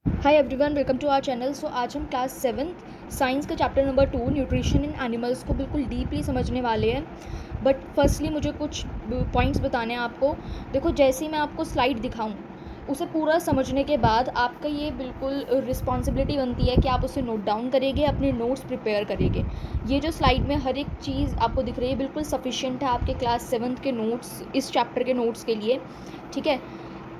Hi everyone, welcome to our channel. So आज हम class 7th science का chapter number 2 nutrition in animals को बिल्कुल डीपली समझने वाले हैं। बट फर्स्टली मुझे कुछ पॉइंट्स बताने हैं आपको। देखो, जैसे ही मैं आपको स्लाइड दिखाऊं उसे पूरा समझने के बाद आपका ये बिल्कुल रिस्पॉन्सिबिलिटी बनती है कि आप उसे नोट डाउन करेंगे, अपने नोट्स प्रिपेयर करेंगे। ये जो स्लाइड में हर एक चीज़ आपको दिख रही है बिल्कुल सफिशिएंट है आपके क्लास 7th के नोट्स, इस चैप्टर के नोट्स के लिए। ठीक है,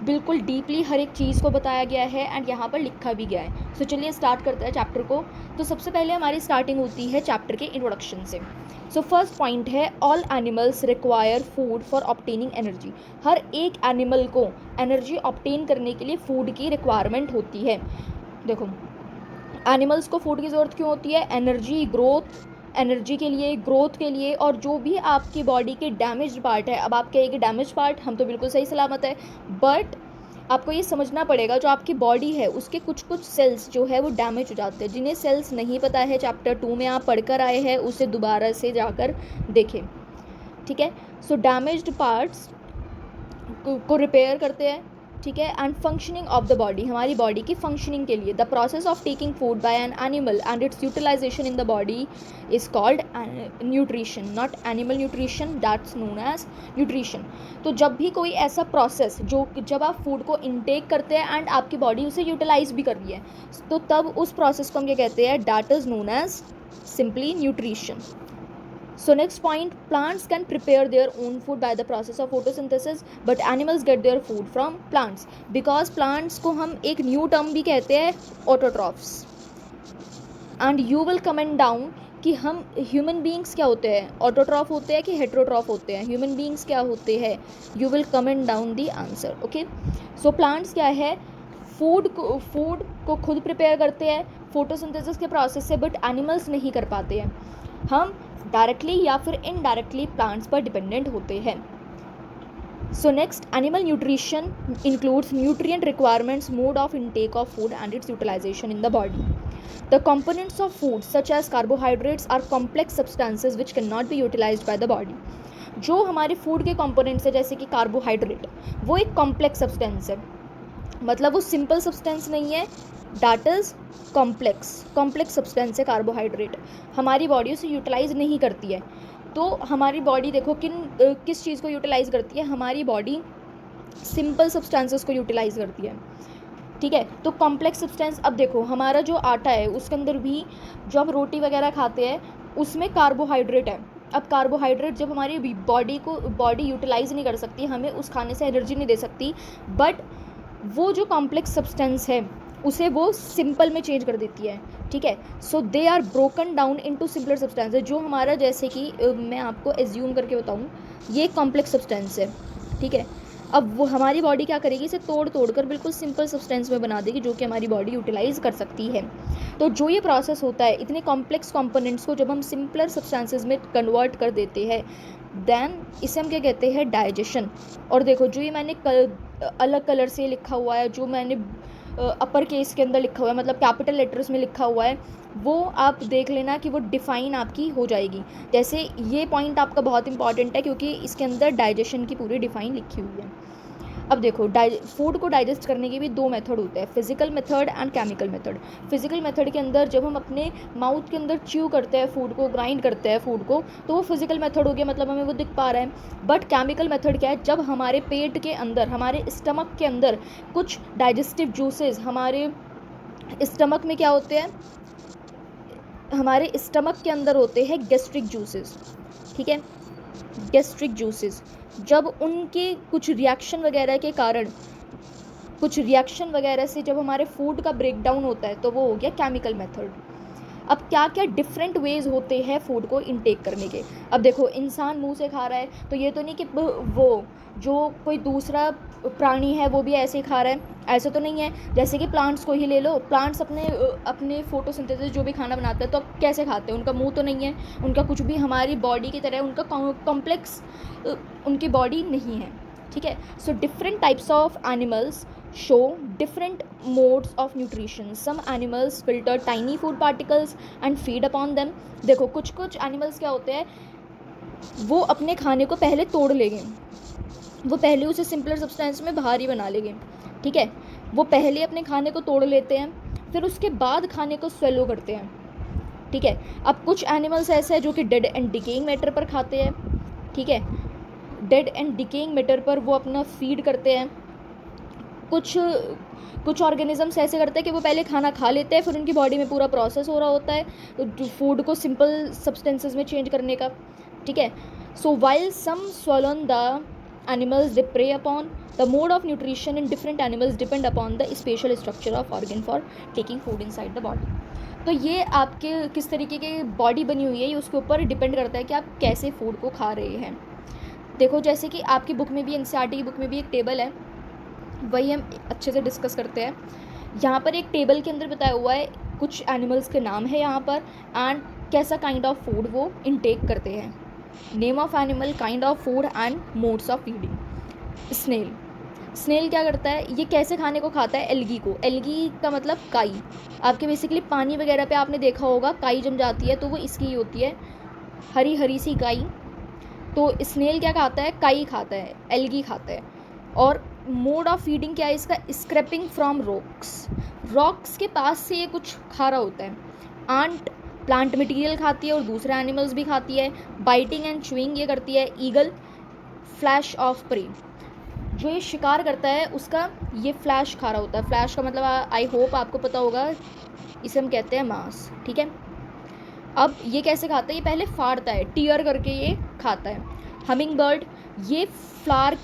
बिल्कुल डीपली हर एक चीज़ को बताया गया है एंड यहाँ पर लिखा भी गया है। सो चलिए स्टार्ट करते हैं चैप्टर को। तो सबसे पहले हमारी स्टार्टिंग होती है चैप्टर के इंट्रोडक्शन से। सो फर्स्ट पॉइंट है, all animals require food for obtaining energy. हर एक एनिमल को एनर्जी ऑब्टेन करने के लिए फूड की रिक्वायरमेंट होती है। देखो, एनिमल्स को फूड की ज़रूरत क्यों होती है? एनर्जी के लिए, ग्रोथ के लिए, और जो भी आपकी बॉडी के डैमेज पार्ट है। अब आप कहेंगे डैमेज पार्ट, हम तो बिल्कुल सही सलामत है, बट आपको ये समझना पड़ेगा जो आपकी बॉडी है उसके कुछ कुछ सेल्स जो है वो डैमेज हो जाते हैं। जिन्हें सेल्स नहीं पता है, चैप्टर 2 में आप पढ़कर आए हैं, उसे दोबारा से जाकर देखें। ठीक है, सो डैमेज्ड पार्ट्स को रिपेयर करते हैं। ठीक है, and functioning of the body, हमारी बॉडी की फंक्शनिंग के लिए the process of taking food by an animal and its utilization in the body is called nutrition, not animal nutrition, that's known as nutrition. तो जब भी कोई ऐसा process जो जब आप फूड को इनटेक करते हैं एंड आपकी बॉडी उसे यूटिलाइज भी कर रही है, तो तब उस प्रोसेस को हम क्या कहते हैं? That is known as simply nutrition. So next point, plants can prepare their own food by the process of photosynthesis, but animals get their food from plants, because plants को हम एक न्यू टर्म भी कहते हैं, autotrophs. And you will comment down कि हम human beings क्या होते हैं, ऑटोट्रॉफ होते हैं कि हेट्रोट्रॉफ होते हैं? ह्यूमन बींग्स क्या होते हैं? You will comment down the answer. Okay, so plants क्या है? फूड को खुद प्रिपेयर करते हैं फोटोसिंथेसिस के प्रोसेस से, बट एनिमल्स नहीं कर पाते हैं। हम डायरेक्टली या फिर इनडायरेक्टली प्लांट्स पर डिपेंडेंट होते हैं। So next, animal nutrition includes nutrient requirements, mode of intake of food and its utilization in the body. The components of food such as carbohydrates are complex substances which cannot be utilized by the body. जो हमारे food के components है जैसे कि carbohydrate, वो एक complex substance है, मतलब वो सिंपल सब्सटेंस नहीं है, दैट इज़ कॉम्प्लेक्स सब्सटेंस है कार्बोहाइड्रेट। हमारी बॉडी उसे यूटिलाइज नहीं करती है। तो हमारी बॉडी देखो किस चीज़ को यूटिलाइज करती है? हमारी बॉडी सिंपल सब्सटेंसेस को यूटिलाइज करती है। ठीक है, तो कॉम्प्लेक्स सब्सटेंस, अब देखो हमारा जो आटा है उसके अंदर भी जो हम रोटी वगैरह खाते हैं उसमें कार्बोहाइड्रेट है। अब कार्बोहाइड्रेट जब हमारी बॉडी यूटिलाइज नहीं कर सकती, हमें उस खाने से एनर्जी नहीं दे सकती, बट वो जो कॉम्प्लेक्स सब्सटेंस है उसे वो सिंपल में चेंज कर देती है। ठीक है, so they are broken down into simpler substance. जो हमारा, जैसे कि मैं आपको एज्यूम करके बताऊँ, ये कॉम्प्लेक्स सब्सटेंस है। ठीक है, अब वो हमारी बॉडी क्या करेगी? इसे तोड़ कर बिल्कुल सिंपल सब्सटेंस में बना देगी, जो कि हमारी बॉडी यूटिलाइज कर सकती है। तो जो ये प्रोसेस होता है, इतने कॉम्प्लेक्स कंपोनेंट्स को जब हम सिंपलर सब्सटेंसेस में कन्वर्ट कर देते हैं, देन इसे हम क्या कहते हैं? डाइजेशन। और देखो, जो ये मैंने अलग कलर से लिखा हुआ है, जो मैंने अपर केस के अंदर लिखा हुआ है, मतलब कैपिटल लेटर्स में लिखा हुआ है, वो आप देख लेना कि वो डिफ़ाइन आपकी हो जाएगी। जैसे ये पॉइंट आपका बहुत इंपॉर्टेंट है क्योंकि इसके अंदर डाइजेशन की पूरी डिफ़ाइन लिखी हुई है। अब देखो, फूड को डाइजेस्ट करने के भी दो मेथड होते हैं, physical method and chemical method. Physical method के अंदर जब हम अपने माउथ के अंदर च्यू करते हैं फूड को, ग्राइंड करते हैं फूड को, तो वो फिजिकल मेथड हो गया, मतलब हमें वो दिख पा रहा है। बट केमिकल मेथड क्या है? जब हमारे पेट के अंदर, हमारे स्टमक के अंदर कुछ डाइजेस्टिव जूसेस, हमारे स्टमक में क्या होते हैं? हमारे स्टमक के अंदर होते हैं गैस्ट्रिक जूसेस। ठीक है, गैस्ट्रिक जूसेस, जब उनके कुछ रिएक्शन वगैरह के कारण, कुछ रिएक्शन वगैरह से जब हमारे फूड का ब्रेकडाउन होता है, तो वो हो गया केमिकल मेथड। अब क्या क्या डिफरेंट वेज होते हैं फूड को इनटेक करने के? अब देखो, इंसान मुंह से खा रहा है तो ये तो नहीं कि वो जो कोई दूसरा प्राणी है वो भी ऐसे ही खा रहा है, ऐसा तो नहीं है। जैसे कि प्लांट्स को ही ले लो, प्लांट्स अपने फोटोसिंथेसिस जो भी खाना बनाते हैं तो कैसे खाते हैं? उनका मुंह तो नहीं है, उनका कुछ भी हमारी बॉडी की तरह उनका कॉम्प्लेक्स उनकी बॉडी नहीं है। ठीक है, so different types of animals show different modes of nutrition. Some animals filter tiny food particles and feed upon them. देखो, कुछ एनिमल्स क्या होते हैं, वो अपने खाने को पहले तोड़ लेंगे, वो पहले उसे सिंपलर सब्सटेंस में बाहर ही बना लेंगे। ठीक है, वो पहले अपने खाने को तोड़ लेते हैं, फिर उसके बाद खाने को स्वेलो करते हैं, ठीक है। अब कुछ एनिमल्स ऐसे हैं जो कि डेड एंड डिकेइंग मैटर पर खाते हैं, ठीक है, डेड एंड डिकेइंग मैटर पर वो अपना फीड करते हैं। कुछ ऑर्गेनिजम्स ऐसे करते हैं कि वो पहले खाना खा लेते हैं, फिर उनकी बॉडी में पूरा प्रोसेस हो रहा होता है फूड को सिंपल सब्सटेंसेस में चेंज करने का, ठीक है। So while some swallow the animals they prey upon, the mode of nutrition in different animals depend upon the spatial structure of organ for taking food inside the body। तो ये आपके किस तरीके की बॉडी बनी हुई है ये उसके ऊपर डिपेंड करता है कि आप कैसे फूड को खा रहे हैं। देखो जैसे कि आपकी बुक में भी, एनसीईआरटी की बुक में भी एक टेबल है, वही हम अच्छे से डिस्कस करते हैं। यहाँ पर एक टेबल के अंदर बताया हुआ है कुछ एनिमल्स के नाम है यहाँ पर, एंड कैसा काइंड ऑफ फूड वो इनटेक करते हैं। Name of animal, kind of food and modes of feeding. Snail क्या करता है, ये कैसे खाने को खाता है, एल्गी को। एल्गी का मतलब काई। आपके बेसिकली पानी वगैरह पे आपने देखा होगा काई जम जाती है तो वो इसकी ही होती है, हरी हरी सी काई। तो स्नेल क्या खाता है, काई खाता है, एल्गी खाता है। और मोड ऑफ फीडिंग क्या है इसका, स्क्रैपिंग फ्रॉम रॉक्स के पास से ये कुछ खा रहा होता है। आंट प्लांट मटेरियल खाती है और दूसरे एनिमल्स भी खाती है। बाइटिंग एंड च्यूइंग ये करती है। ईगल फ्लैश ऑफ प्रे, जो ये शिकार करता है उसका ये फ्लैश खा रहा होता है। फ्लैश का मतलब आई होप आपको पता होगा, इसे हम कहते हैं मांस, ठीक है। अब ये कैसे खाता है, ये पहले फाड़ता है, टीयर करके ये खाता है। हमिंग बर्ड ये फ्लावर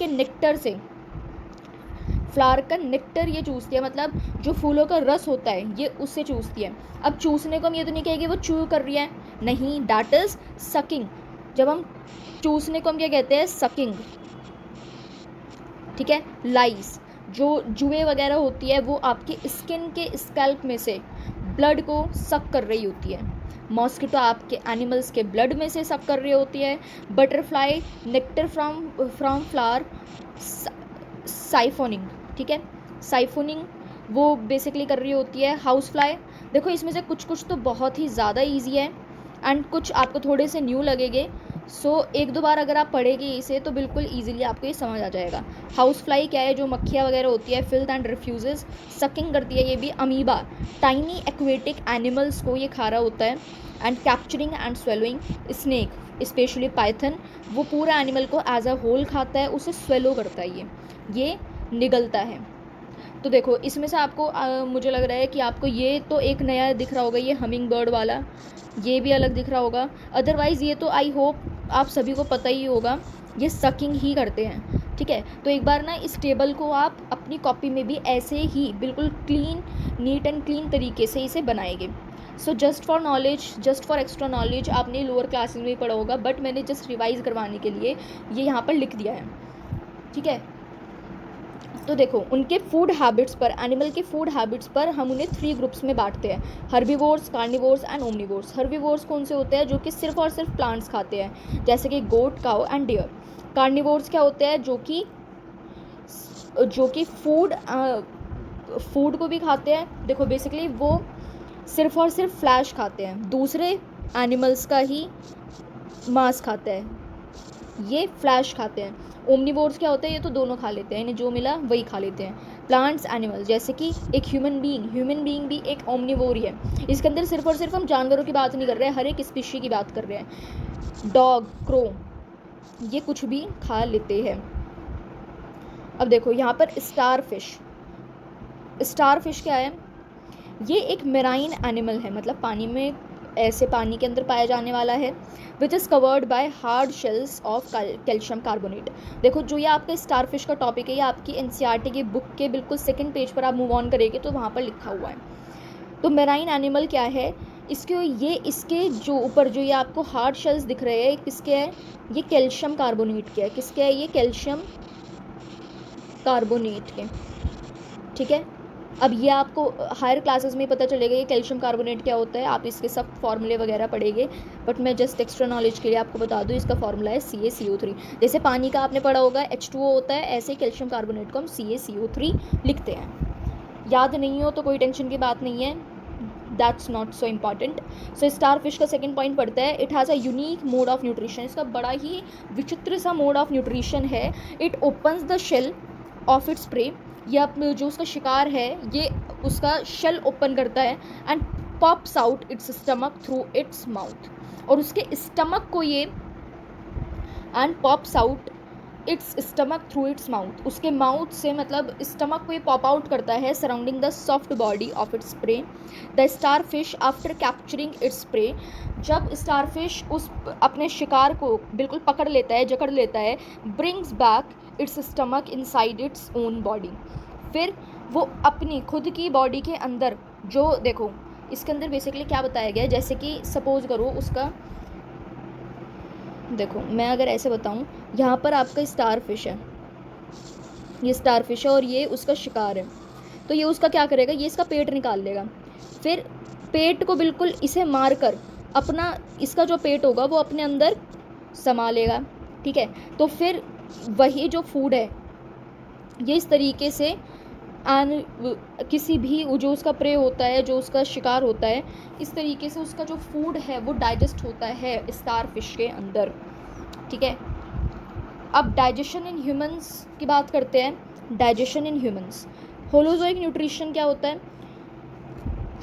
का नेक्टर ये चूसती है, मतलब जो फूलों का रस होता है ये उससे चूसती है। अब चूसने को हम ये तो नहीं कहेंगे वो चू कर रही है, नहीं, दैट इज सकिंग। जब हम चूसने को हम क्या कहते हैं, सकिंग, ठीक है। लाइस, जो जुए वगैरह होती है वो आपके स्किन के स्कैल्प में से ब्लड को सक कर रही होती है। मॉस्किटो आपके एनिमल्स के ब्लड में से सक कर रही होती है। बटरफ्लाई नेक्टर फ्रॉम फ्लावर, साइफोनिंग, ठीक है, साइफोनिंग वो बेसिकली कर रही होती है। हाउस फ्लाई, देखो इसमें से कुछ तो बहुत ही ज़्यादा इजी है एंड कुछ आपको थोड़े से न्यू लगेंगे। सो एक दो बार अगर आप पढ़ेंगे इसे तो बिल्कुल इजीली आपको ये समझ आ जाएगा। हाउस फ्लाई क्या है, जो मक्खियाँ वगैरह होती है, फिल्थ एंड रिफ्यूजेस, सकिंग करती है ये भी। अमीबा टाइनी एक्वेटिक एनिमल्स को ये खा रहा होता है। And capturing and swallowing, snake specially Python वो पूरा एनिमल को एज अ होल खाता है, उसे स्वेलो करता है, ये निगलता है। तो देखो इसमें से आपको मुझे लग रहा है कि आपको ये तो एक नया दिख रहा होगा, ये हमिंग बर्ड वाला, ये भी अलग दिख रहा होगा। अदरवाइज़ ये तो आई होप आप सभी को पता ही होगा, ये सकिंग ही करते हैं, ठीक है। तो एक बार ना इस टेबल को आप अपनी कॉपी में भी ऐसे ही बिल्कुल नीट एंड क्लीन तरीके से इसे बनाएंगे। So just for knowledge, just for extra knowledge, आपने लोअर क्लासेस में भी पढ़ा होगा, बट मैंने जस्ट रिवाइज़ करवाने के लिए ये यहाँ पर लिख दिया है, ठीक है। तो देखो उनके फूड हैबिट्स पर, एनिमल के फूड हैबिट्स पर हम उन्हें 3 ग्रुप्स में बांटते हैं, herbivores, carnivores and omnivores. Herbivores कौन से होते हैं, जो कि सिर्फ और सिर्फ प्लांट्स खाते हैं, जैसे कि गोट, काउ एंड डियर। कार्निवोर्स क्या होते हैं, जो कि फूड को भी खाते हैं। देखो बेसिकली वो सिर्फ और सिर्फ फ्लैश खाते हैं, दूसरे एनिमल्स का ही मांस खाते हैं, ये फ्लैश खाते हैं। ओमनिवोर्स क्या होते हैं, ये तो दोनों खा लेते हैं, इन्हें जो मिला वही खा लेते हैं। प्लांट्स, एनिमल्स, जैसे कि एक ह्यूमन बीइंग भी एक ओमनिवोर ही है। इसके अंदर सिर्फ और सिर्फ हम जानवरों की बात नहीं कर रहे हैं, हर एक स्पीशी की बात कर रहे हैं। डॉग, क्रो, ये कुछ भी खा लेते हैं। अब देखो यहाँ पर स्टारफिश क्या है, ये एक मेराइन एनिमल है, मतलब पानी में ऐसे पानी के अंदर पाया जाने वाला है। Which is covered bye hard shells of calcium carbonate. देखो जो ये आपका स्टारफिश का टॉपिक है, ये आपकी एनसीईआरटी की बुक के बिल्कुल सेकंड पेज पर आप मूव ऑन करेंगे तो वहाँ पर लिखा हुआ है। तो मेराइन एनिमल क्या है, इसके जो ऊपर जो ये आपको हार्ड शेल्स दिख रहे हैं, किसके है, ये कैल्शियम कार्बोनेट के है। किसके है, ये कैल्शियम कार्बोनेट के, ठीक है। अब ये आपको हायर क्लासेस में पता चलेगा ये कैल्शियम कार्बोनेट क्या होता है, आप इसके सब फॉर्मूले वगैरह पढ़ेंगे, बट मैं जस्ट एक्स्ट्रा नॉलेज के लिए आपको बता दूँ, इसका फॉर्मूला है CaCO3। जैसे पानी का आपने पढ़ा होगा H2O होता है, ऐसे कैल्शियम कार्बोनेट को हम CaCO3 लिखते हैं। याद नहीं हो तो कोई टेंशन की बात नहीं है, that's not so important. So starfish का सेकंड पॉइंट पढ़ता है, it has a unique mode of nutrition. इसका बड़ा ही विचित्र सा मोड ऑफ न्यूट्रिशन है। It opens the shell of its prey ये जो उसका शिकार है ये उसका शेल ओपन करता है and pops out it's stomach through its mouth, और उसके स्टमक को ये and pops out it's stomach through its mouth, उसके माउथ से मतलब स्टमक को ये पॉप आउट करता है surrounding the soft body of its pray. The star fish after capturing its prey, जब स्टार फिश उस अपने शिकार को बिल्कुल पकड़ लेता है, जकड़ लेता है, brings back it's stomach inside its own body, फिर वो अपनी खुद की बॉडी के अंदर, जो देखो इसके अंदर बेसिकली क्या बताया गया है, जैसे कि सपोज करो उसका, देखो मैं अगर ऐसे बताऊं, यहाँ पर आपका स्टार फिश है, ये स्टार फिश है और ये उसका शिकार है, तो ये उसका क्या करेगा, ये इसका पेट निकाल लेगा, फिर पेट को बिल्कुल इसे मार कर अपना, इसका जो पेट होगा वो अपने अंदर समा लेगा, ठीक है। तो फिर वही जो फूड है ये इस तरीके से किसी भी जो उसका प्रे होता है, जो उसका शिकार होता है, इस तरीके से उसका जो फूड है वो डाइजेस्ट होता है स्टार फिश के अंदर, ठीक है। अब डाइजेशन इन ह्यूमंस की बात करते हैं। Digestion in humans, holozoic nutrition क्या होता है,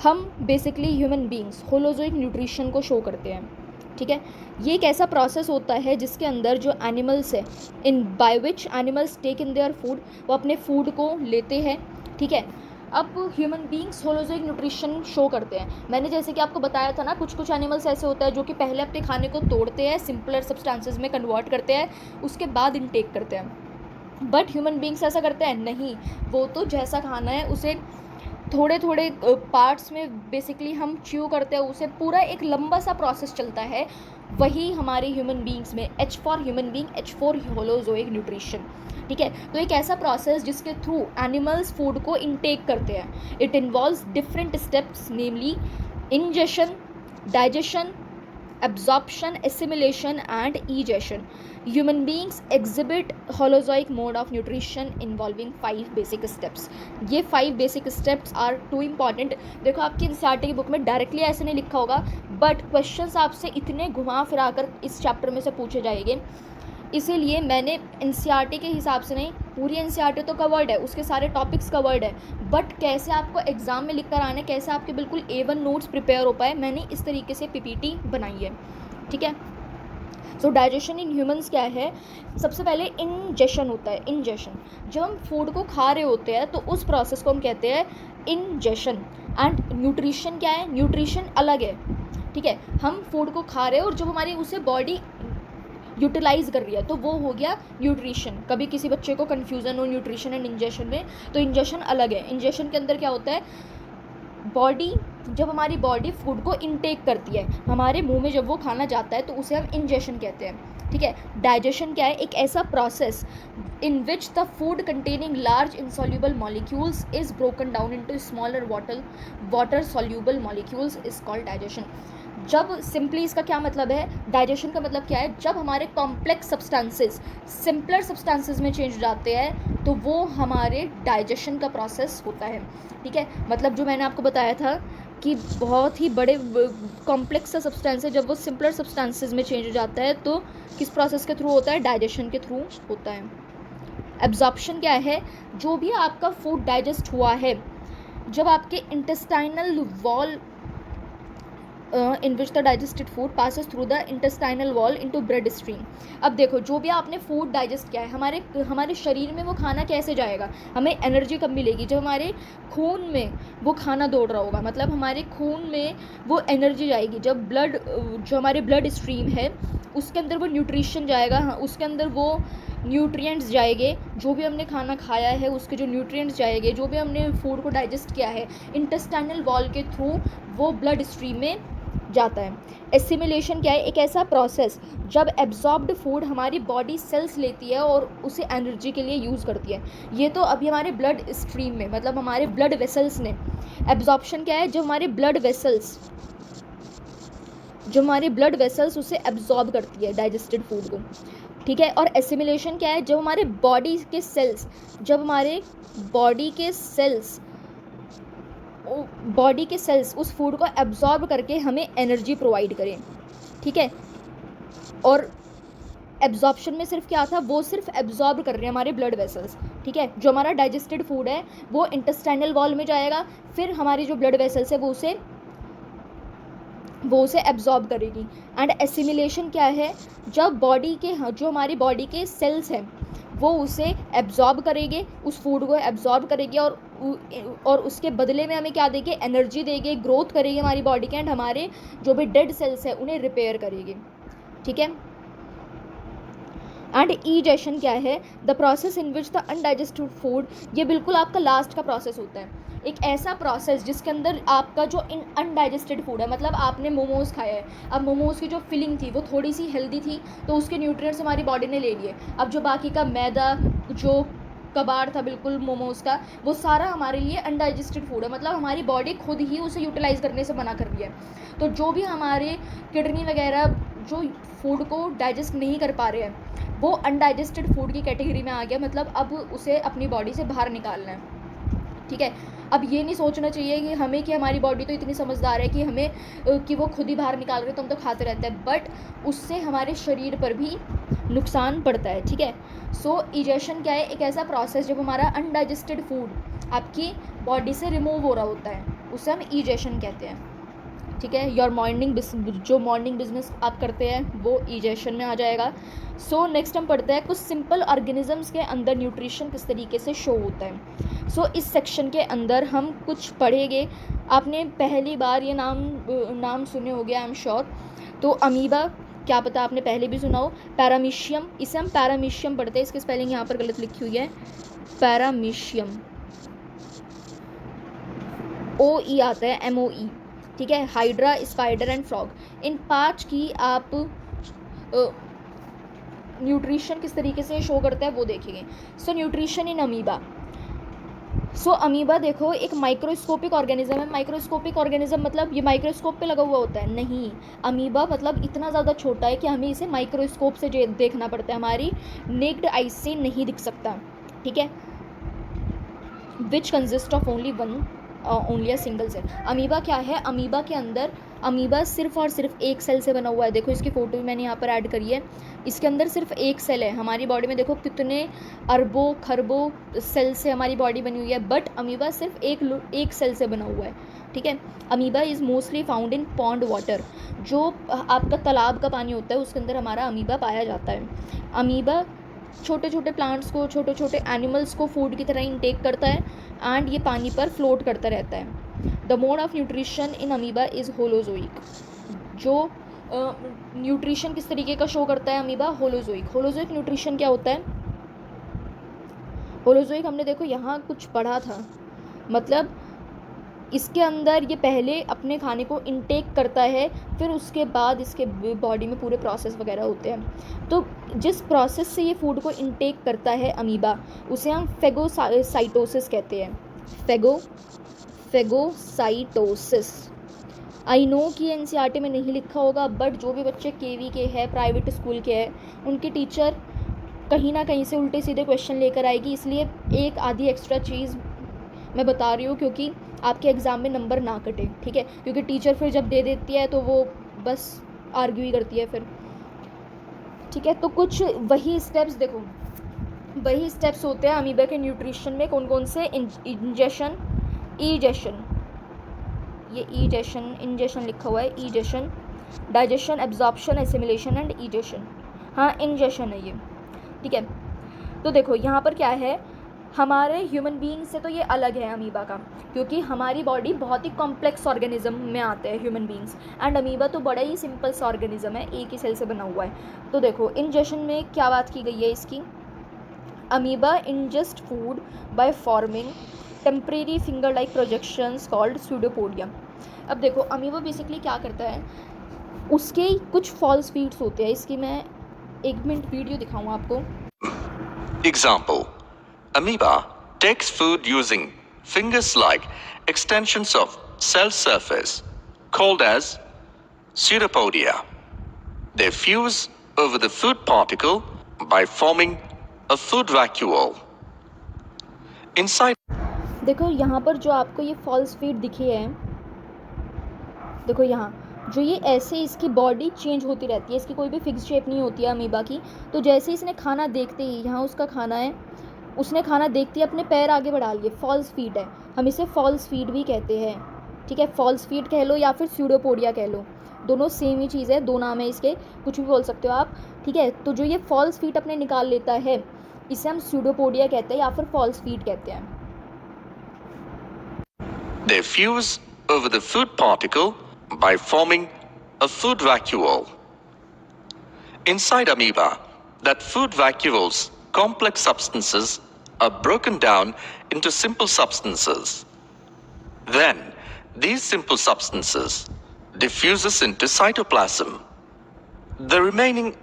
हम basically human beings holozoic nutrition को शो करते हैं, ठीक है। ये एक ऐसा प्रोसेस होता है जिसके अंदर जो एनिमल्स है, in by which animals take in their food, वो अपने फूड को लेते हैं, ठीक है। अब human beings holozoic nutrition show करते हैं। मैंने जैसे कि आपको बताया था ना, कुछ कुछ एनिमल्स ऐसे होता है जो कि पहले अपने खाने को तोड़ते हैं, सिंपलर सब्सटेंसेस में कन्वर्ट करते हैं, उसके बाद इनटेक करते हैं। बट ह्यूमन बींग्स ऐसा करते हैं नहीं, वो तो जैसा खाना है उसे थोड़े थोड़े पार्ट्स में बेसिकली हम च्यू करते हैं, उसे पूरा एक लंबा सा प्रोसेस चलता है। वही हमारे ह्यूमन बींग्स में H for human being, H for holozoic nutrition, ठीक है। तो एक ऐसा प्रोसेस जिसके थ्रू एनिमल्स फूड को इनटेक करते हैं। It involves different steps, namely ingestion, digestion, absorption, assimilation and egestion. Human beings exhibit holozoic mode of nutrition involving 5 basic steps. ये 5 basic steps are too important. देखो आपकी NCERT की book में directly ऐसे नहीं लिखा होगा, बट क्वेश्चंस आपसे इतने घुमा फिरा कर इस चैप्टर में से पूछे जाएंगे, इसीलिए मैंने एनसीईआरटी के हिसाब से नहीं, पूरी एनसीईआरटी तो कवर्ड है, उसके सारे टॉपिक्स कवर्ड है, बट कैसे आपको एग्ज़ाम में लिख कर आने, कैसे आपके बिल्कुल A1 नोट्स प्रिपेयर हो पाए, मैंने इस तरीके से पीपीटी बनाई है, ठीक है। सो डाइजेशन इन ह्यूमंस क्या है, सबसे पहले इंजेशन होता है। इंजेशन, जब हम फूड को खा रहे होते हैं तो उस प्रोसेस को हम कहते हैं इंजेशन। एंड न्यूट्रिशन क्या है, न्यूट्रिशन अलग है, ठीक है। हम फूड को खा रहे हैं और जब हमारी उसे बॉडी यूटिलाइज कर रही है तो वो हो गया न्यूट्रिशन। कभी किसी बच्चे को कन्फ्यूज़न हो न्यूट्रिशन एंड इंजेशन में, तो इंजेशन अलग है। इंजेशन के अंदर क्या होता है, बॉडी, जब हमारी बॉडी फूड को इनटेक करती है, हमारे मुंह में जब वो खाना जाता है तो उसे हम इंजेशन कहते हैं, ठीक है। डाइजेशन क्या है, एक ऐसा process in which the food containing large insoluble molecules is broken down into smaller water soluble molecules is called digestion. जब सिंपली इसका क्या मतलब है, डाइजेशन का मतलब क्या है, जब हमारे कॉम्प्लेक्स सब्सटेंसेस सिंपलर सब्सटेंसेस में चेंज हो जाते हैं तो वो हमारे डाइजेशन का प्रोसेस होता है, ठीक है। मतलब जो मैंने आपको बताया था कि बहुत ही बड़े कॉम्प्लेक्स सा सब्सटेंस है, जब वो सिंपलर सब्सटेंसेस में चेंज हो जाता है तो किस प्रोसेस के थ्रू होता है, डाइजेशन के थ्रू होता है। एब्जॉर्प्शन क्या है, जो भी आपका फूड डाइजेस्ट हुआ है, जब आपके intestinal wall in which the digested food passes through the intestinal wall into blood stream। अब देखो जो भी आपने फूड डाइजेस्ट किया है, हमारे शरीर में वो खाना कैसे जाएगा, हमें एनर्जी कब मिलेगी, जब हमारे खून में वो खाना दौड़ रहा होगा, मतलब हमारे खून में वो एनर्जी जाएगी। जब ब्लड, जो हमारे ब्लड स्ट्रीम है उसके अंदर वो न्यूट्रिशन जाएगा, हाँ उसके अंदर वो न्यूट्रिएंट्स जाएंगे, जो भी हमने खाना खाया है उसके जो न्यूट्रिएंट्स जाएंगे, जो भी हमने फूड को डाइजेस्ट किया है इंटेस्टाइनल वॉल के थ्रू वो ब्लड स्ट्रीम में जाता है। एसिमिलेशन क्या है, एक ऐसा प्रोसेस जब एब्जॉर्ब्ड फूड हमारी बॉडी सेल्स लेती है और उसे एनर्जी के लिए यूज़ करती है। ये तो अभी हमारे ब्लड स्ट्रीम में, मतलब हमारे ब्लड वेसल्स ने। एब्जॉर्प्शन क्या है, जो हमारे ब्लड वेसल्स उसे एब्जॉर्ब करती है डाइजेस्टेड फूड को, ठीक है। और एसिमिलेशन क्या है, जब हमारे बॉडी के सेल्स उस फूड को एब्जॉर्ब करके हमें एनर्जी प्रोवाइड करें, ठीक है। और एब्जॉर्प्शन में सिर्फ क्या था, वो सिर्फ एब्जॉर्ब कर रहे हैं हमारे ब्लड वेसल्स, ठीक है। ठीक है। जो हमारा डाइजेस्टेड फूड है वो इंटेस्टाइनल वॉल में जाएगा, फिर हमारी जो ब्लड वेसल्स है वो उसे एब्जॉर्ब करेगी। एंड एसिमिलेशन क्या है, जब बॉडी के जो हमारी बॉडी के सेल्स हैं वो उसे एब्जॉर्ब करेंगे, उस फूड को एब्जॉर्ब करेंगे और उसके बदले में हमें क्या देंगे, एनर्जी देंगे, ग्रोथ करेगी हमारी बॉडी के, एंड हमारे जो भी डेड सेल्स हैं उन्हें रिपेयर करेगी, ठीक है। एंड ईजेशन क्या है, the process in which the undigested food, ये बिल्कुल आपका लास्ट का प्रोसेस होता है, एक ऐसा प्रोसेस जिसके अंदर आपका जो अनडाइजेस्टेड फूड है, मतलब आपने मोमोज़ खाया है, अब मोमोज़ की जो फिलिंग थी वो थोड़ी सी हेल्दी थी तो उसके न्यूट्रिएंट्स हमारी बॉडी ने ले लिए, अब जो बाकी का मैदा, जो कबाड़ था बिल्कुल मोमोज़ का, वो सारा हमारे लिए अनडाइजेस्टेड फूड है, मतलब हमारी बॉडी खुद ही उसे यूटिलाइज़ करने से मना कर रही है। तो जो भी हमारे किडनी वगैरह जो फूड को डाइजेस्ट नहीं कर पा रहे हैं वो अनडाइजेस्टेड फूड की कैटेगरी में आ गया, मतलब अब उसे अपनी बॉडी से बाहर निकालना है, ठीक है। अब ये नहीं सोचना चाहिए कि हमें कि हमारी बॉडी तो इतनी समझदार है कि हमें कि वो खुद ही बाहर निकाल रहे तो हम तो खाते रहते हैं, बट उससे हमारे शरीर पर भी नुकसान पड़ता है, ठीक है। सो इजेशन क्या है, एक ऐसा प्रोसेस जब हमारा अनडाइजेस्टेड फूड आपकी बॉडी से रिमूव हो रहा होता है उसे हम इजेशन कहते हैं, ठीक है। योर मॉर्निंग बिजनेस आप करते हैं वो इजेशन में आ जाएगा। सो नेक्स्ट हम पढ़ते हैं कुछ सिंपल ऑर्गेनिजम्स के अंदर न्यूट्रिशन किस तरीके से शो होता है। सो इस सेक्शन के अंदर हम कुछ पढ़ेंगे, आपने पहली बार ये नाम सुने होंगे आई एम श्योर। तो अमीबा, क्या पता आपने पहले भी सुना हो। पैरामीशियम, इसे हम पैरामीशियम पढ़ते हैं, इसकी स्पेलिंग यहाँ पर गलत लिखी हुई है, पैरामीशियम, OE आता है, MOE, ठीक है। हाइड्रा, स्पाइडर एंड फ्रॉग, इन 5 की आप न्यूट्रिशन किस तरीके से शो करता है वो देखेंगे। So nutrition in amoeba. So amoeba देखो एक माइक्रोस्कोपिक ऑर्गेनिज्म है। माइक्रोस्कोपिक ऑर्गेनिज्म मतलब ये माइक्रोस्कोप पे लगा हुआ होता है, नहीं। अमीबा मतलब इतना ज़्यादा छोटा है कि हमें इसे माइक्रोस्कोप से देखना पड़ता है, हमारी नेक्ड आई से नहीं दिख सकता, ठीक है। Which consist of only a single cell. Amoeba क्या है, अमीबा के अंदर, अमीबा सिर्फ और सिर्फ एक सेल से बना हुआ है। देखो इसकी फ़ोटो मैंने यहाँ पर ऐड करी है, इसके अंदर सिर्फ एक सेल है। हमारी बॉडी में देखो कितने अरबों खरबों सेल से हमारी बॉडी बनी हुई है, बट अमीबा सिर्फ एक सेल से बना हुआ है, ठीक है। Amoeba is mostly found in pond water, जो आपका तालाब का पानी होता है उसके अंदर हमारा अमीबा पाया जाता है। अमीबा छोटे छोटे प्लांट्स को, छोटे छोटे एनिमल्स को फूड की तरह इनटेक करता है एंड ये पानी पर फ्लोट करता रहता है। The mode of nutrition in amoeba is holozoic. जो न्यूट्रिशन किस तरीके का शो करता है अमीबा, होलोजोइक। होलोजोइक न्यूट्रिशन क्या होता है, होलोजोइक हमने देखो यहाँ कुछ पढ़ा था, मतलब इसके अंदर ये पहले अपने खाने को इनटेक करता है, फिर उसके बाद इसके बॉडी में पूरे प्रोसेस वगैरह होते हैं। तो जिस प्रोसेस से ये फूड को इनटेक करता है अमीबा, उसे हम फेगोसाइटोसिस कहते हैं। फेगोसाइटोसिस। आई नो कि NCERT में नहीं लिखा होगा, बट जो भी बच्चे KV के हैं, प्राइवेट स्कूल के हैं, उनके टीचर कहीं ना कहीं से उल्टे सीधे क्वेश्चन लेकर आएगी, इसलिए एक आधी एक्स्ट्रा चीज़ मैं बता रही हूँ क्योंकि आपके एग्ज़ाम में नंबर ना कटे, ठीक है। क्योंकि टीचर फिर जब दे देती है तो वो बस आर्ग्यू ही करती है फिर, ठीक है। तो कुछ वही स्टेप्स देखो, वही स्टेप्स होते हैं अमीबा के न्यूट्रिशन में। कौन कौन से, इंजेशन, ईजेशन, ये इंजेशन लिखा हुआ है, ईजेशन, डाइजेशन, एब्जॉर्प्शन, एसिमिलेशन एंड ईजेशन। हाँ इंजेशन है ये, ठीक है। तो देखो यहाँ पर क्या है, हमारे ह्यूमन बीइंग से तो ये अलग है अमीबा का, क्योंकि हमारी बॉडी बहुत ही कॉम्प्लेक्स ऑर्गेनिज्म में आते हैं ह्यूमन बीइंग्स, एंड अमीबा तो बड़ा ही सिंपल सा ऑर्गेनिज्म है, एक ही सेल से बना हुआ है। तो देखो इंजेशन में क्या बात की गई है इसकी, amoeba ingest food by forming temporary finger like projections called pseudopodium. अब देखो अमीबा बेसिकली क्या करता है, उसके कुछ फॉल्स फीड्स होते हैं। इसकी मैं 1 मिनट वीडियो दिखाऊँ आपको। Example: Amoeba takes food using fingers-like extensions of cell surface called as pseudopodia. They fuse over the food particle by forming a food vacuole. Inside. देखो यहाँ पर जो आपको ये फॉल्स फीड दिखी है, देखो यहाँ जो ये ऐसे इसकी बॉडी चेंज होती रहती है, इसकी कोई भी फिक्स शेप नहीं होती है अमीबा की। तो जैसे इसने खाना देखते ही, यहाँ उसका खाना है, उसने खाना देखते ही अपने पैर आगे बढ़ा लिए, फॉल्स फीट है, हम इसे फॉल्स फीट भी कहते हैं, ठीक है। फॉल्स फीट कह लो या फिर स्यूडोपोडिया कह लो, दोनों सेम ही चीज़ है, दो नाम है इसके, कुछ भी बोल सकते हो आप, ठीक है। तो जो ये फॉल्स फीट अपने निकाल लेता है इसे हम स्यूडोपोडिया कहते हैं या फिर फॉल्स फीट कहते हैं। They fuse over the food particle by forming a food vacuole. Inside amoeba, that food vacuole's complex substances are broken down into simple substances. Then, these simple substances diffuses into cytoplasm. The remaining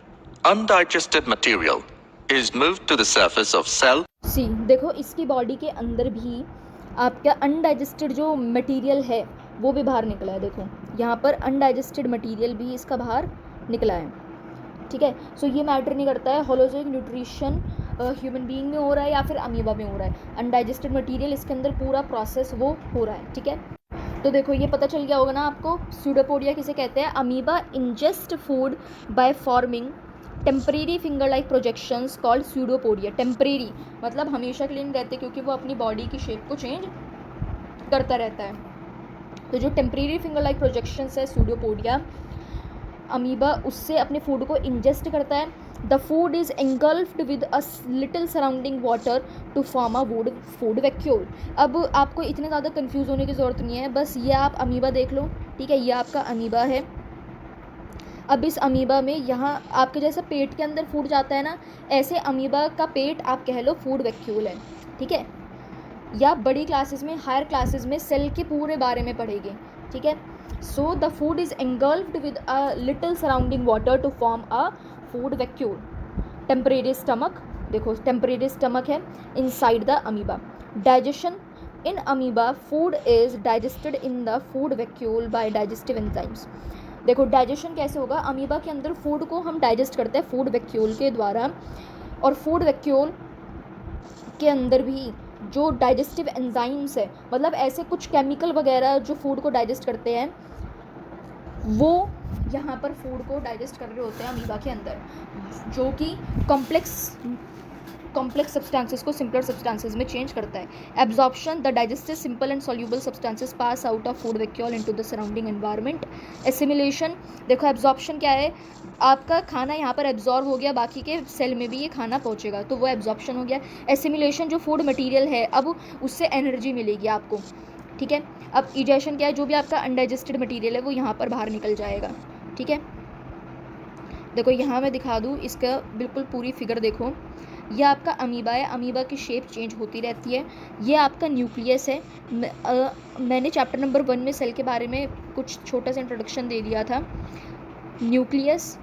undigested material is moved to the surface of cell. सी देखो इसकी body के अंदर भी आपका undigested जो material है वो भी बाहर निकला है, देखो यहाँ पर अनडाइजेस्टेड मटेरियल भी इसका बाहर निकला है, ठीक है। सो ये मैटर नहीं करता है होलोजोइक न्यूट्रिशन ह्यूमन बीइंग में हो रहा है या फिर अमीबा में हो रहा है, अनडाइजेस्टेड मटेरियल इसके अंदर पूरा प्रोसेस वो हो रहा है, ठीक है। तो देखो ये पता चल गया होगा ना आपको, स्यूडोपोडिया किसे कहते हैं। Amoeba ingest food by forming temporary finger like projections called pseudopodia. Temporary मतलब हमेशा के लिए नहीं रहते, क्योंकि वो अपनी बॉडी की शेप को चेंज करता रहता है। तो जो टेम्परेरी फिंगर लाइक प्रोजेक्शंस है स्यूडोपोडिया, अमीबा उससे अपने फूड को इंजेस्ट करता है। The food is engulfed with a little surrounding water to form a food vacuole. अब आपको इतने ज़्यादा कंफ्यूज होने की ज़रूरत नहीं है, बस ये आप अमीबा देख लो, ठीक है। ये आपका अमीबा है। अब इस अमीबा में यहाँ आपके जैसे पेट के अंदर फूड जाता है ना, ऐसे अमीबा का पेट आप कह लो फूड वैक्यूल है, ठीक है। या बड़ी क्लासेस में, हायर क्लासेस में सेल के पूरे बारे में पढ़ेंगे, ठीक है। So the food is engulfed with a little surrounding water to form a food vacuole. Temporary stomach, देखो टेम्परेरी स्टमक है inside the amoeba. Digestion in amoeba, food is digested in the food vacuole by digestive enzymes. देखो digestion कैसे होगा, amoeba के अंदर food को हम digest करते हैं फूड वैक्यूल के द्वारा, और फूड वैक्यूल के अंदर भी जो डाइजेस्टिव एंजाइम्स है, मतलब ऐसे कुछ केमिकल वगैरह जो फूड को डाइजेस्ट करते हैं, वो यहाँ पर फूड को डाइजेस्ट कर रहे होते हैं अमीबा के अंदर, जो कि कॉम्प्लेक्स सब्सटेंसेस को सिंपलर सब्सटेंसेस में चेंज करता है। Absorption, the digested simple and soluble substances pass out of food vacuole into the surrounding environment. Assimilation, देखो एब्जॉर्प्शन क्या है, आपका खाना यहाँ पर एब्जॉर्ब हो गया, बाकी के सेल में भी ये खाना पहुँचेगा, तो वो एब्जॉर्प्शन हो गया। एसिमिलेशन, जो फूड मटीरियल है अब उससे एनर्जी मिलेगी आपको, ठीक है। अब इजेशन क्या है, जो भी आपका अनडाइजेस्टेड मटीरियल है वो यहाँ पर बाहर निकल जाएगा, ठीक है। देखो यहाँ मैं दिखा दूँ इसका बिल्कुल पूरी फिगर, देखो ये आपका अमीबा है, अमीबा की शेप चेंज होती रहती है। ये आपका न्यूक्लियस है। मैंने चैप्टर नंबर 1 में सेल के बारे में कुछ छोटा सा इंट्रोडक्शन दे दिया था। न्यूक्लियस,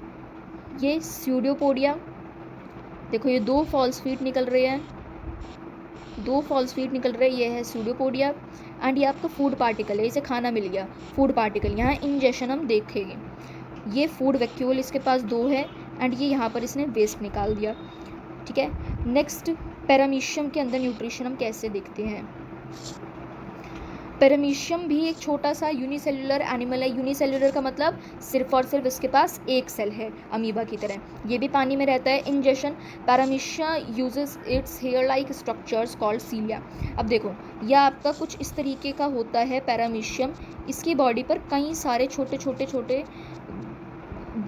ये स्यूडोपोडिया, देखो ये दो फॉल्स फीट निकल रहे हैं, दो फॉल्स फीट निकल रहे हैं, ये है स्यूडोपोडिया, एंड ये आपका फूड पार्टिकल है, इसे खाना मिल गया फूड पार्टिकल। यहाँ इंजेशन हम देखेंगे, ये फूड वैक्यूल इसके पास दो है, एंड ये यहाँ पर इसने वेस्ट निकाल दिया, ठीक है। नेक्स्ट, पैरामीशियम के अंदर न्यूट्रिशन हम कैसे देखते हैं। पैरामीशियम भी एक छोटा सा यूनिसेल्युलर एनिमल है। यूनिसेल्युलर का मतलब सिर्फ और सिर्फ इसके पास एक सेल है अमीबा की तरह, ये भी पानी में रहता है। Ingestion, paramecia uses its hair like structures called cilia. अब देखो यह आपका कुछ इस तरीके का होता है पैरामीशियम, इसकी बॉडी पर कई सारे छोटे छोटे छोटे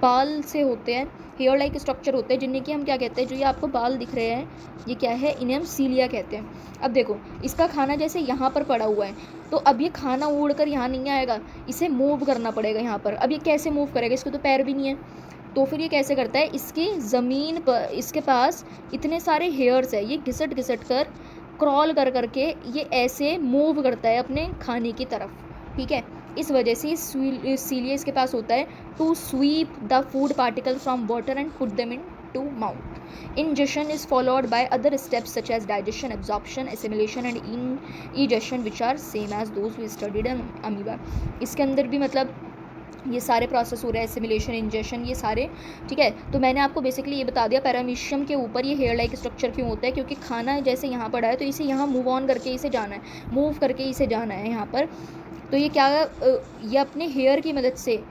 बाल से होते हैं, हेयर लाइक स्ट्रक्चर होते हैं, जिन्हें कि हम क्या कहते हैं, जो ये आपको बाल दिख रहे हैं ये क्या है, इन्हें हम सीलिया कहते हैं। अब देखो इसका खाना जैसे यहाँ पर पड़ा हुआ है, तो अब ये खाना उड़कर यहाँ नहीं आएगा, इसे मूव करना पड़ेगा यहाँ पर। अब ये कैसे मूव करेगा, इसको तो पैर भी नहीं है, तो फिर ये कैसे करता है, इसकी ज़मीन पर इसके पास इतने सारे हेयर्स है, ये घिसट घिसट कर क्रॉल कर करके ये ऐसे मूव करता है अपने खाने की तरफ, ठीक है। इस वजह से सीलिया इसके पास होता है to sweep the food particle from water and put them in to mouth. Ingestion is followed by other steps such as digestion, absorption, assimilation and egestion which are same as those we studied in amoeba। इसके अंदर भी मतलब ये सारे process हो रहे हैं, assimilation, ingestion, ये सारे, ठीक है। तो मैंने आपको बेसिकली ये बता दिया पैरामीशियम के ऊपर ये हेयर लाइक स्ट्रक्चर क्यों होता है, क्योंकि खाना जैसे यहाँ पड़ा है तो इसे यहाँ मूव ऑन करके इसे जाना है, मूव करके इसे जाना है यहाँ पर। तो ये क्या, ये अपने हेयर की मदद से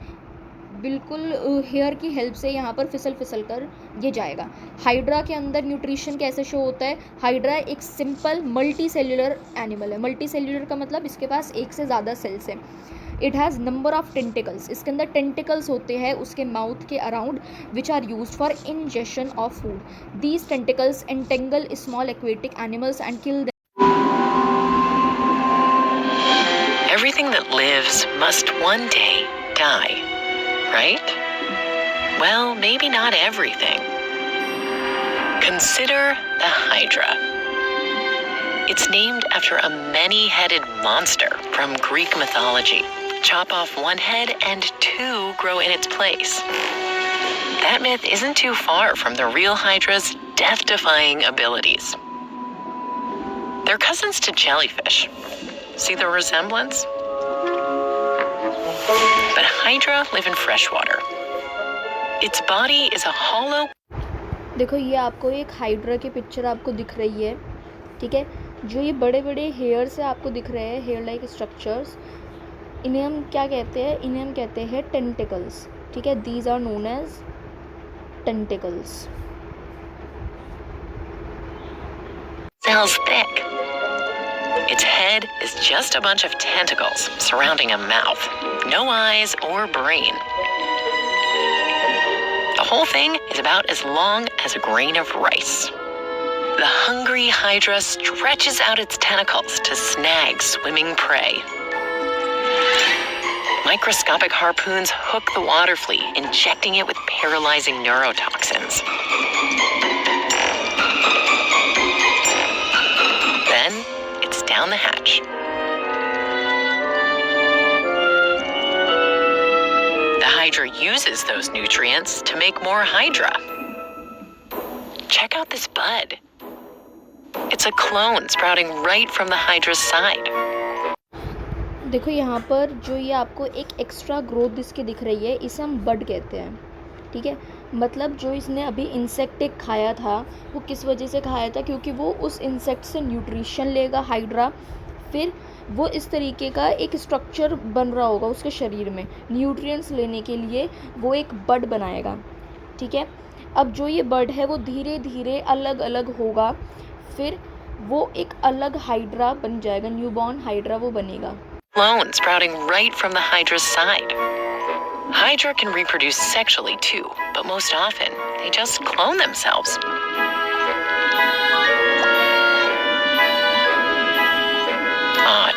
बिल्कुल हेयर की हेल्प से यहाँ पर फिसल फिसल कर ये जाएगा। हाइड्रा के अंदर न्यूट्रिशन कैसे शो होता है? हाइड्रा एक सिंपल मल्टी सेल्यूलर एनिमल है। मल्टी सेल्यूलर का मतलब इसके पास एक से ज़्यादा सेल्स हैं। It has number of tentacles, इसके अंदर टेंटिकल्स होते हैं उसके माउथ के around which are use for ingestion of food. These tentacles entangle small aquatic animals and kill. Everything that lives must one day die, right? Well, maybe not everything. Consider the Hydra. It's named after a many-headed monster from Greek mythology. Chop off one head and two grow in its place. That myth isn't too far from the real Hydra's death-defying abilities. They're cousins to jellyfish. See the resemblance? But Hydra live in freshwater. Its body is a hollow. देखो ये आपको एक hydra की picture आपको दिख रही है, ठीक है। जो ये बड़े बड़े हेयर से आपको दिख रहे हैं, हेयर लाइक स्ट्रक्चर्स, इन्हें हम क्या कहते हैं? इन्हें हम कहते हैं टेंटिकल्स, ठीक है। These are known as tentacles. Cells thick. Its head is just a bunch of tentacles surrounding a mouth. No eyes or brain. The whole thing is about as long as a grain of rice. The hungry Hydra stretches out its tentacles to snag swimming prey. Microscopic harpoons hook the water flea, injecting it with paralyzing neurotoxins. Then, it's down the hatch. The Hydra uses those nutrients to make more Hydra. Check out this bud. It's a clone sprouting right from the Hydra's side. देखो यहाँ पर जो ये आपको एक extra growth इसकी दिख रही है, इसे हम बड कहते हैं, ठीक है। मतलब जो इसने अभी इंसेक्ट एक खाया था, वो किस वजह से खाया था? क्योंकि वो उस इंसेक्ट से न्यूट्रिशन लेगा हाइड्रा, फिर वो इस तरीके का एक स्ट्रक्चर बन रहा होगा उसके शरीर में, न्यूट्रिएंट्स लेने के लिए वो एक बड बनाएगा, ठीक है। अब जो ये बड है वो धीरे धीरे अलग अलग होगा, फिर वो एक अलग हाइड्रा बन जाएगा, न्यूबॉर्न हाइड्रा वो बनेगा। Clone sprouting right from the Hydra's side. Hydra can reproduce sexually too, but most often they just clone themselves.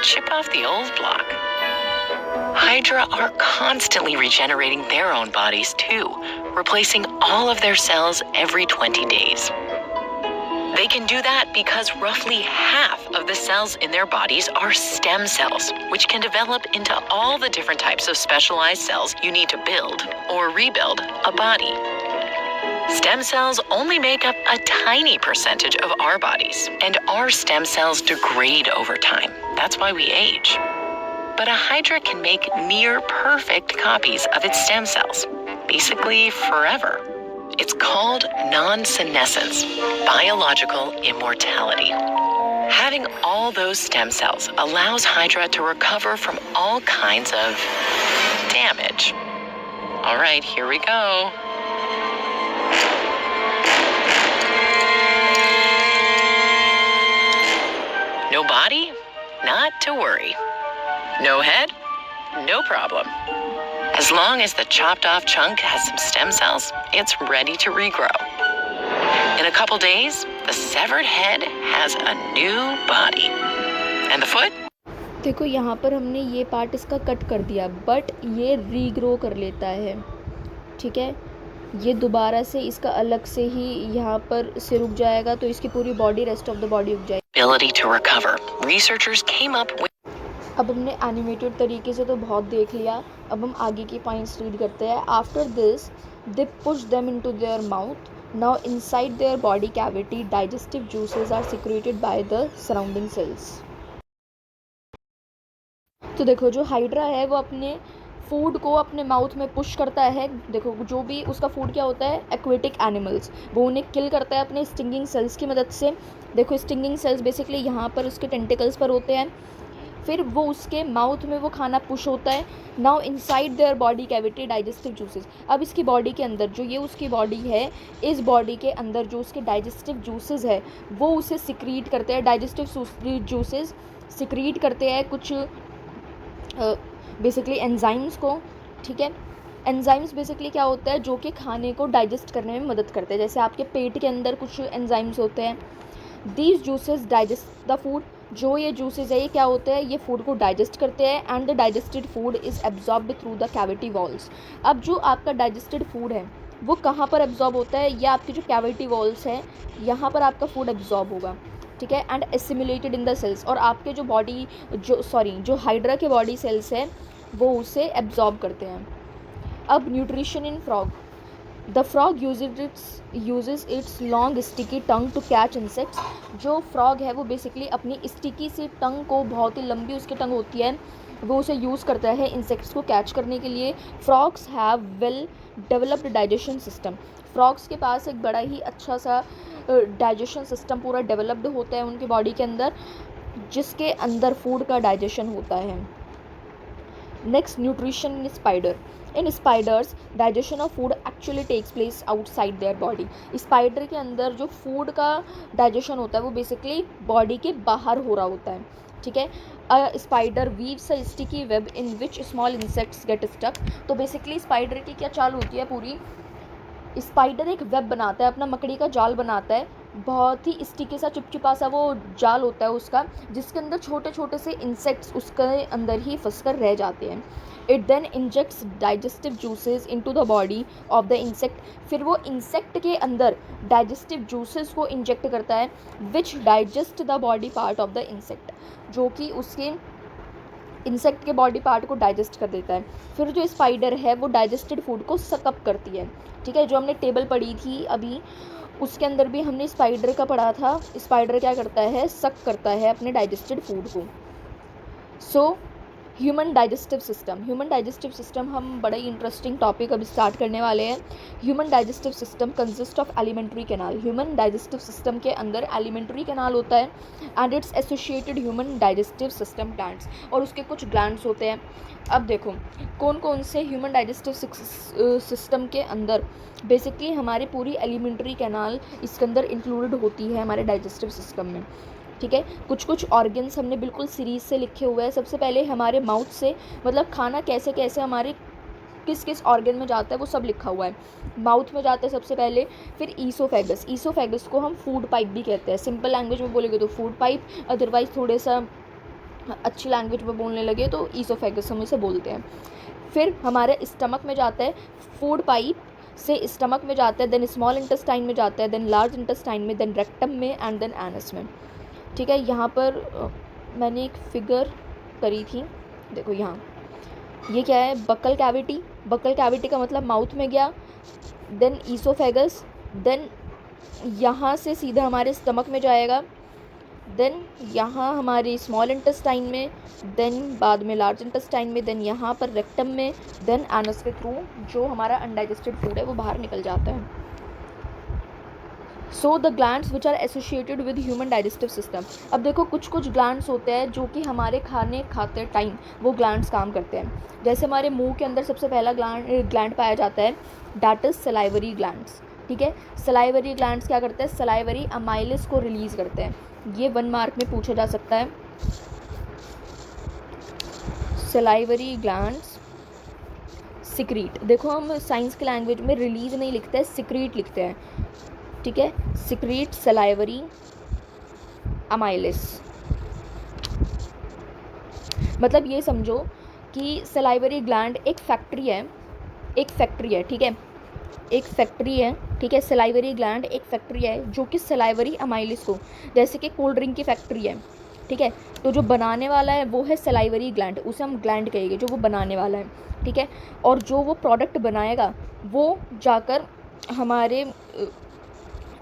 Chip off the old block. Hydra are constantly regenerating their own bodies too, replacing all of their cells every 20 days. They can do that because roughly half of the cells in their bodies are stem cells, which can develop into all the different types of specialized cells you need to build or rebuild a body. Stem cells only make up a tiny percentage of our bodies, and our stem cells degrade over time. That's why we age. But a Hydra can make near perfect copies of its stem cells, basically forever. It's called non-senescence, biological immortality. Having all those stem cells allows Hydra to recover from all kinds of damage. All right, here we go. No body? Not to worry. No head? No problem. As long as the chopped off chunk has some stem cells, it's ready to regrow. In a couple days, the severed head has a new body. And the foot? देखो यहाँ पर हमने ये part इसका cut कर दिया, but ये regrow कर लेता है, ठीक है। ये दोबारा से इसका अलग से ही यहाँ पर से रुक जाएगा, तो इसकी पूरी body, rest of the body रुक जाएगी। Ability to recover. Researchers came up with. अब हमने एनिमेटेड तरीके से तो बहुत देख लिया, अब हम आगे की पॉइंट्स रीड करते हैं। After this they push them into their mouth. Now inside their body cavity digestive juices are secreted by the surrounding cells. तो देखो जो हाइड्रा है वो अपने फूड को अपने माउथ में पुश करता है। देखो जो भी उसका फूड क्या होता है, एक्वेटिक एनिमल्स, वो उन्हें किल करता है अपने स्टिंगिंग सेल्स की मदद से। देखो स्टिंगिंग सेल्स बेसिकली यहाँ पर उसके टेंटिकल्स पर होते हैं। फिर वो उसके माउथ में वो खाना पुश होता है। Now inside their body cavity digestive juices, अब इसकी बॉडी के अंदर जो ये उसकी बॉडी है, इस बॉडी के अंदर जो उसके डाइजेस्टिव जूसेस है वो उसे सिक्रीट करते हैं। डाइजेस्टिव जूसेस सिक्रीट करते हैं कुछ बेसिकली एंजाइम्स को, ठीक है। एंजाइम्स बेसिकली क्या होता है, जो कि खाने को डाइजेस्ट करने में मदद करते हैं। जैसे आपके पेट के अंदर कुछ एंजाइम्स होते हैं। These juices digest the food, जो ये जूसेस है ये क्या होते हैं, ये फूड को डाइजेस्ट करते हैं। And the digested food is absorbed through the cavity walls. अब जो आपका डाइजेस्टेड फूड है वो कहाँ पर एब्जॉर्ब होता है, या आपकी जो कैविटी वॉल्स है यहाँ पर आपका फूड एब्जॉर्ब होगा, ठीक है। And assimilated in the sales, और आपके जो बॉडी जो हाइड्रा के बॉडी सेल्स है वो उसे एब्जॉर्ब करते हैं। अब nutrition in frog, the frog uses its long sticky tongue to catch insects. जो फ्रॉग है वो बेसिकली अपनी स्टिकी सी टंग को, बहुत ही लंबी उसकी टंग होती है, वो उसे यूज़ करता है इंसेक्ट्स को कैच करने के लिए। Frogs have well developed digestion system, frogs के पास एक बड़ा ही अच्छा सा डाइजेशन सिस्टम पूरा डेवलप्ड होता है उनकी बॉडी के अंदर, जिसके अंदर फूड का डाइजेशन होता है। Next, nutrition in spider. In spiders digestion of food actually takes place outside their body. Spider के अंदर जो फूड का डाइजेशन होता है वो बेसिकली बॉडी के बाहर हो रहा होता है, ठीक है। A spider weaves a sticky web in which small insects get stuck. तो बेसिकली स्पाइडर की क्या चाल होती है पूरी, स्पाइडर एक वेब बनाता है, अपना मकड़ी का जाल बनाता है, बहुत ही स्टिकी सा चिपचिपा सा वो जाल होता है उसका, जिसके अंदर छोटे छोटे से इंसेक्ट्स उसके अंदर ही फंस कर रह जाते हैं। It then injects digestive juices into the body of the insect. फिर वो इंसेक्ट के अंदर डाइजेस्टिव जूसेस को इंजेक्ट करता है, विच digest the body part of the insect, जो कि उसके इंसेक्ट के बॉडी पार्ट को डाइजेस्ट कर देता है। फिर जो स्पाइडर है वो डाइजेस्टेड फूड को सकअप करती है, ठीक है। जो हमने टेबल पढ़ी थी अभी, उसके अंदर भी हमने स्पाइडर का पढ़ा था। स्पाइडर क्या करता है, सक करता है अपने डाइजेस्टेड फूड को। So human digestive system, human digestive system हम बड़ा ही इंटरेस्टिंग टॉपिक अभी स्टार्ट करने वाले हैं। Human digestive system consist of alimentary canal. Human digestive system के अंदर एलिमेंट्री कैनाल होता है and it's associated human digestive system glands, और उसके कुछ ग्लैंड्स होते हैं। अब देखो कौन कौन से ह्यूमन डाइजेस्टिव सिस्टम के अंदर बेसिकली हमारी पूरी एलिमेंट्री कैनाल इसके अंदर इंक्लूडेड होती है हमारे डाइजेस्टिव सिस्टम में, ठीक है। कुछ कुछ ऑर्गन्स हमने बिल्कुल सीरीज से लिखे हुए हैं। सबसे पहले हमारे माउथ से, मतलब खाना कैसे कैसे हमारे किस किस ऑर्गन में जाता है वो सब लिखा हुआ है। माउथ में जाता है सबसे पहले, फिर ईसोफेगस, ईसोफेगस को हम फूड पाइप भी कहते हैं। सिंपल लैंग्वेज में बोलेंगे तो फूड पाइप, अदरवाइज थोड़े सा अच्छी लैंग्वेज में बोलने लगे तो ईसोफेगस हम इसे बोलते हैं। फिर हमारे स्टमक में जाता है, फूड पाइप से स्टमक में जाता है, देन स्मॉल इंटेस्टाइन में जाता है, देन लार्ज इंटेस्टाइन में, देन रेक्टम में एंड देन एनस में, ठीक है। यहाँ पर मैंने एक फिगर करी थी, देखो यहाँ ये क्या है, बक्कल कैविटी। बक्कल कैविटी का मतलब माउथ में गया, देन ईसोफेगस, देन यहाँ से सीधा हमारे स्टमक में जाएगा, देन यहाँ हमारे स्मॉल इंटेस्टाइन में, देन बाद में लार्ज इंटेस्टाइन में, देन यहाँ पर रेक्टम में, देन एनस के थ्रू जो हमारा अनडाइजेस्टेड फूड है वो बाहर निकल जाता है। So the glands which are associated with human digestive system. अब देखो कुछ कुछ ग्लैंड्स होते हैं जो कि हमारे खाने खाते टाइम वो ग्लैंड्स काम करते हैं। जैसे हमारे मुंह के अंदर सबसे पहला ग्लैंड पाया जाता है, दैट इज सलाइवरी ग्लैंड्स, ठीक है। सलाइवरी ग्लैंड्स क्या करते हैं, सलाइवरी अमाइलिस को रिलीज करते हैं। ये 1 मार्क में पूछा जा सकता है। सलाइवरी ग्लैंड्स सिक्रीट, देखो हम साइंस की लैंग्वेज में रिलीज नहीं लिखते हैं, सिक्रीट लिखते हैं, ठीक है। सिक्रीट सलाइवरी अमाइलिस, मतलब ये समझो कि सलाइवरी ग्लैंड एक फैक्ट्री है, ठीक है, एक फैक्ट्री है, ठीक है। सलाइवरी ग्लैंड एक फैक्ट्री है जो कि सलाइवरी अमाइलिस को, जैसे कि कोल्ड ड्रिंक की फैक्ट्री है, ठीक है। तो जो बनाने वाला है वो है सलाइवरी ग्लैंड, उसे हम ग्लैंड कहेंगे जो वो बनाने वाला है, ठीक है। और जो वो प्रोडक्ट बनाएगा वो जाकर हमारे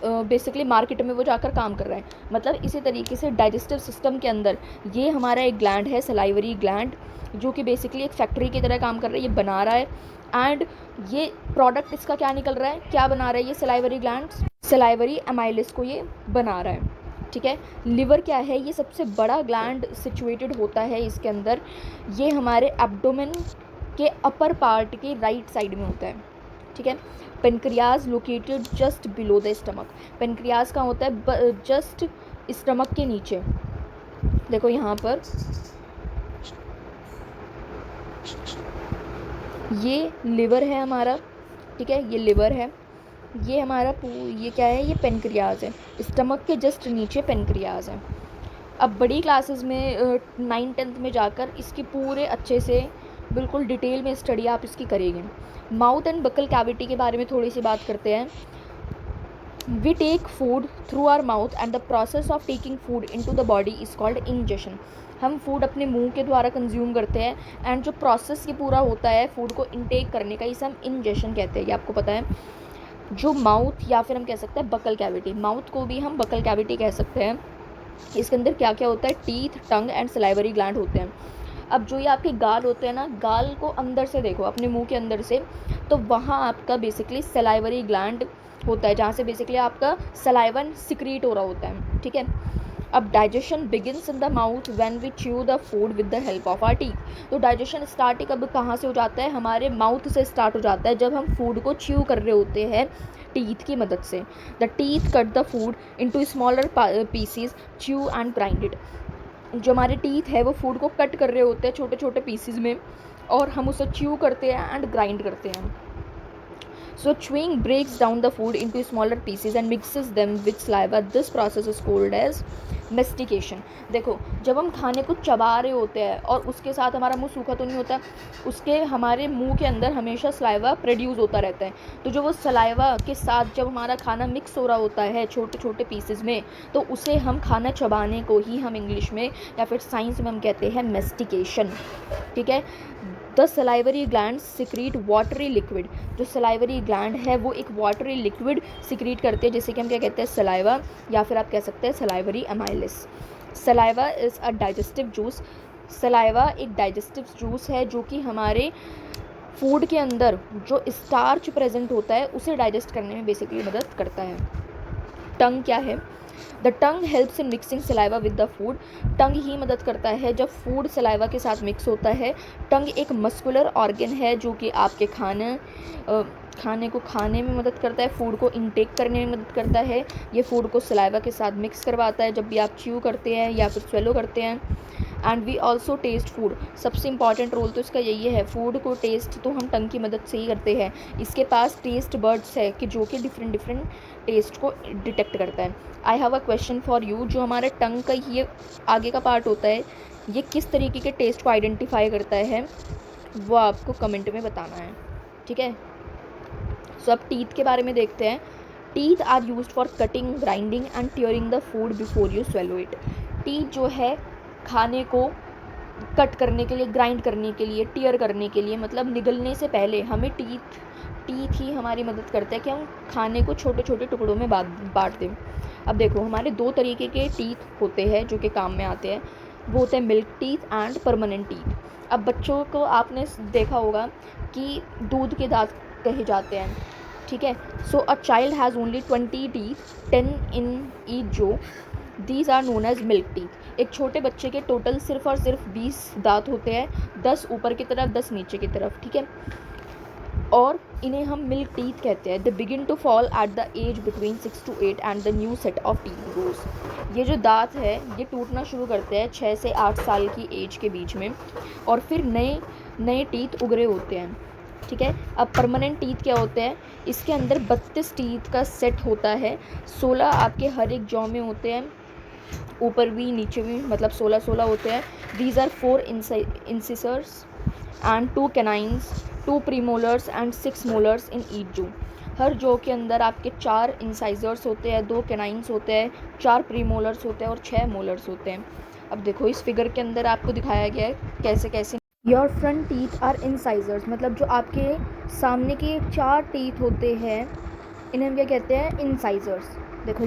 बेसिकली मार्केट में वो जाकर काम कर रहा है। मतलब इसी तरीके से डाइजेस्टिव सिस्टम के अंदर ये हमारा एक ग्लैंड है, सलाइवरी ग्लैंड, जो कि बेसिकली एक फैक्ट्री की तरह काम कर रहा है, ये बना रहा है। एंड ये प्रोडक्ट इसका क्या निकल रहा है, क्या बना रहा है ये सलाइवरी ग्लैंड, सलाइवरी अमाइलिस को ये बना रहा है, ठीक है। लिवर क्या है, ये सबसे बड़ा ग्लैंड सिचुएटेड होता है इसके अंदर, ये हमारे एब्डोमेन के अपर पार्ट के राइट साइड में होता है, ठीक है। Pancreas located just below the stomach, pancreas कहाँ होता है, जस्ट स्टमक के नीचे, देखो यहाँ पर ये लिवर है हमारा, ठीक है, ये लिवर है, ये हमारा ये क्या है, ये पेनक्रियाज है, स्टमक के जस्ट नीचे पेनक्रियाज है। अब बड़ी क्लासेस में 9th-10th में जाकर इसकी पूरे अच्छे से बिल्कुल डिटेल में स्टडी आप इसकी करेंगे। माउथ एंड बकल कैविटी के बारे में थोड़ी सी बात करते हैं। We take food through our mouth and the process of taking food into the body is called ingestion. हम फूड अपने मुंह के द्वारा कंज्यूम करते हैं, एंड जो प्रोसेस ये पूरा होता है फूड को इनटेक करने का, इसे हम इंजेशन कहते हैं, ये आपको पता है। जो माउथ या फिर हम कह सकते हैं बकल कैविटी, माउथ को भी हम बकल कैविटी कह सकते हैं, इसके अंदर क्या क्या होता है, teeth, tongue and salivary gland होते हैं। अब जो ये आपके गाल होते हैं ना, गाल को अंदर से देखो, अपने मुंह के अंदर से, तो वहाँ आपका बेसिकली सलाइवरी ग्लैंड होता है, जहाँ से बेसिकली आपका सलाइवन सिक्रीट हो रहा होता है, ठीक है। अब digestion begins in the mouth when we chew the food with the help of our teeth. तो डाइजेशन स्टार्टिंग अब कहाँ से हो जाता है, हमारे माउथ से स्टार्ट हो जाता है, जब हम फूड को च्यू कर रहे होते हैं टीथ की मदद से। The teeth cut the food into smaller pieces, chew and grind it. जो हमारे टीथ है वो फूड को कट कर रहे होते हैं छोटे छोटे पीसीज में, और हम उसे च्यू करते हैं एंड ग्राइंड करते हैं। So chewing breaks down the food into smaller pieces and mixes them with saliva. This process is called as mastication. देखो, जब हम खाने को चबा रहे होते हैं और उसके साथ हमारा मुंह सूखा तो नहीं होता, उसके हमारे मुंह के अंदर हमेशा सलाइवा प्रोड्यूस होता रहता है। तो जो वो सलाइवा के साथ जब हमारा खाना मिक्स हो रहा होता है छोटे छोटे पीसेस में, तो उसे हम खाना चबाने को ही हम इंग्लिश में या फिर साइंस में हम कहते हैं मेस्टिकेशन, ठीक है। The salivary gland secrete watery liquid. जो सलाइवरी ग्लैंड है वो एक वाटरी लिक्विड सिक्रीट करते हैं, जैसे कि हम क्या कहते हैं, सलाइवा, या फिर आप कह सकते हैं salivary amylase. Saliva is a digestive juice. Saliva एक डाइजेस्टिव जूस है जो कि हमारे फूड के अंदर जो स्टार्च प्रेजेंट होता है उसे डाइजेस्ट करने में बेसिकली मदद करता है। टंग क्या है, the tongue helps in mixing saliva with the food. Tongue ही मदद करता है जब फूड सलाइवा के साथ मिक्स होता है। टंग एक मस्कुलर ऑर्गन है जो कि आपके खाने को खाने में मदद करता है, फूड को इनटेक करने में मदद करता है। ये फूड को सलाइवा के साथ मिक्स करवाता है जब भी आप च्यू करते हैं या फिर स्वेलो करते हैं। And we also taste food. सबसे इंपॉर्टेंट रोल तो इसका यही है, फूड को टेस्ट तो हम टंग की मदद से ही करते हैं। इसके पास टेस्ट बर्ड्स है कि जो कि डिफरेंट टेस्ट को डिटेक्ट करता है। I have a question for you. जो हमारे टंग का ये आगे का पार्ट होता है, ये किस तरीके के टेस्ट को आइडेंटिफाई करता है वो आपको कमेंट में बताना है, ठीक है। सो अब टीथ के बारे में देखते हैं। Teeth are used for cutting, grinding and tearing the food before you swallow it. Teeth जो है खाने को कट करने के लिए, ग्राइंड करने के लिए, टियर करने के लिए, मतलब निगलने से पहले हमें टीथ ही हमारी मदद करता है कि हम खाने को छोटे छोटे टुकड़ों में बांट दें। अब देखो, हमारे दो तरीके के टीथ होते हैं जो कि काम में आते हैं, वो होते हैं milk teeth and permanent teeth. अब बच्चों को आपने देखा होगा कि दूध के दांत कहे जाते हैं, ठीक है। So a child has only 20 teeth, 10 in each jaw, these are known as milk teeth. एक छोटे बच्चे के टोटल सिर्फ और सिर्फ 20 दांत होते हैं, 10 ऊपर की तरफ, 10 नीचे की तरफ, ठीक है, और इन्हें हम मिल्क टीथ कहते हैं। They begin to fall at the age between 6 to 8 and the new set of teeth grows. ये जो दांत है ये टूटना शुरू करते हैं 6 से 8 साल की एज के बीच में, और फिर नए टीथ उगरे होते हैं, ठीक है। अब परमानेंट टीथ क्या होते हैं, इसके अंदर 32 टीथ का सेट होता है, 16 आपके हर एक जॉ में होते हैं, ऊपर भी नीचे भी, मतलब 16 होते हैं। These are 4 incisors and 2 canines, 2 premolars and 6 molars in each jaw. हर जो के अंदर आपके 4 इंसाइजर्स होते हैं, 2 कैनाइन्स होते हैं, 4 प्रीमोलर्स होते हैं और 6 मोलर्स होते हैं। अब देखो, इस फिगर के अंदर आपको दिखाया गया है कैसे कैसे। Your front teeth are incisors, मतलब जो आपके सामने के 4 टीथ होते हैं इन्हें हम क्या कहते हैं, इंसाइजर्स। देखो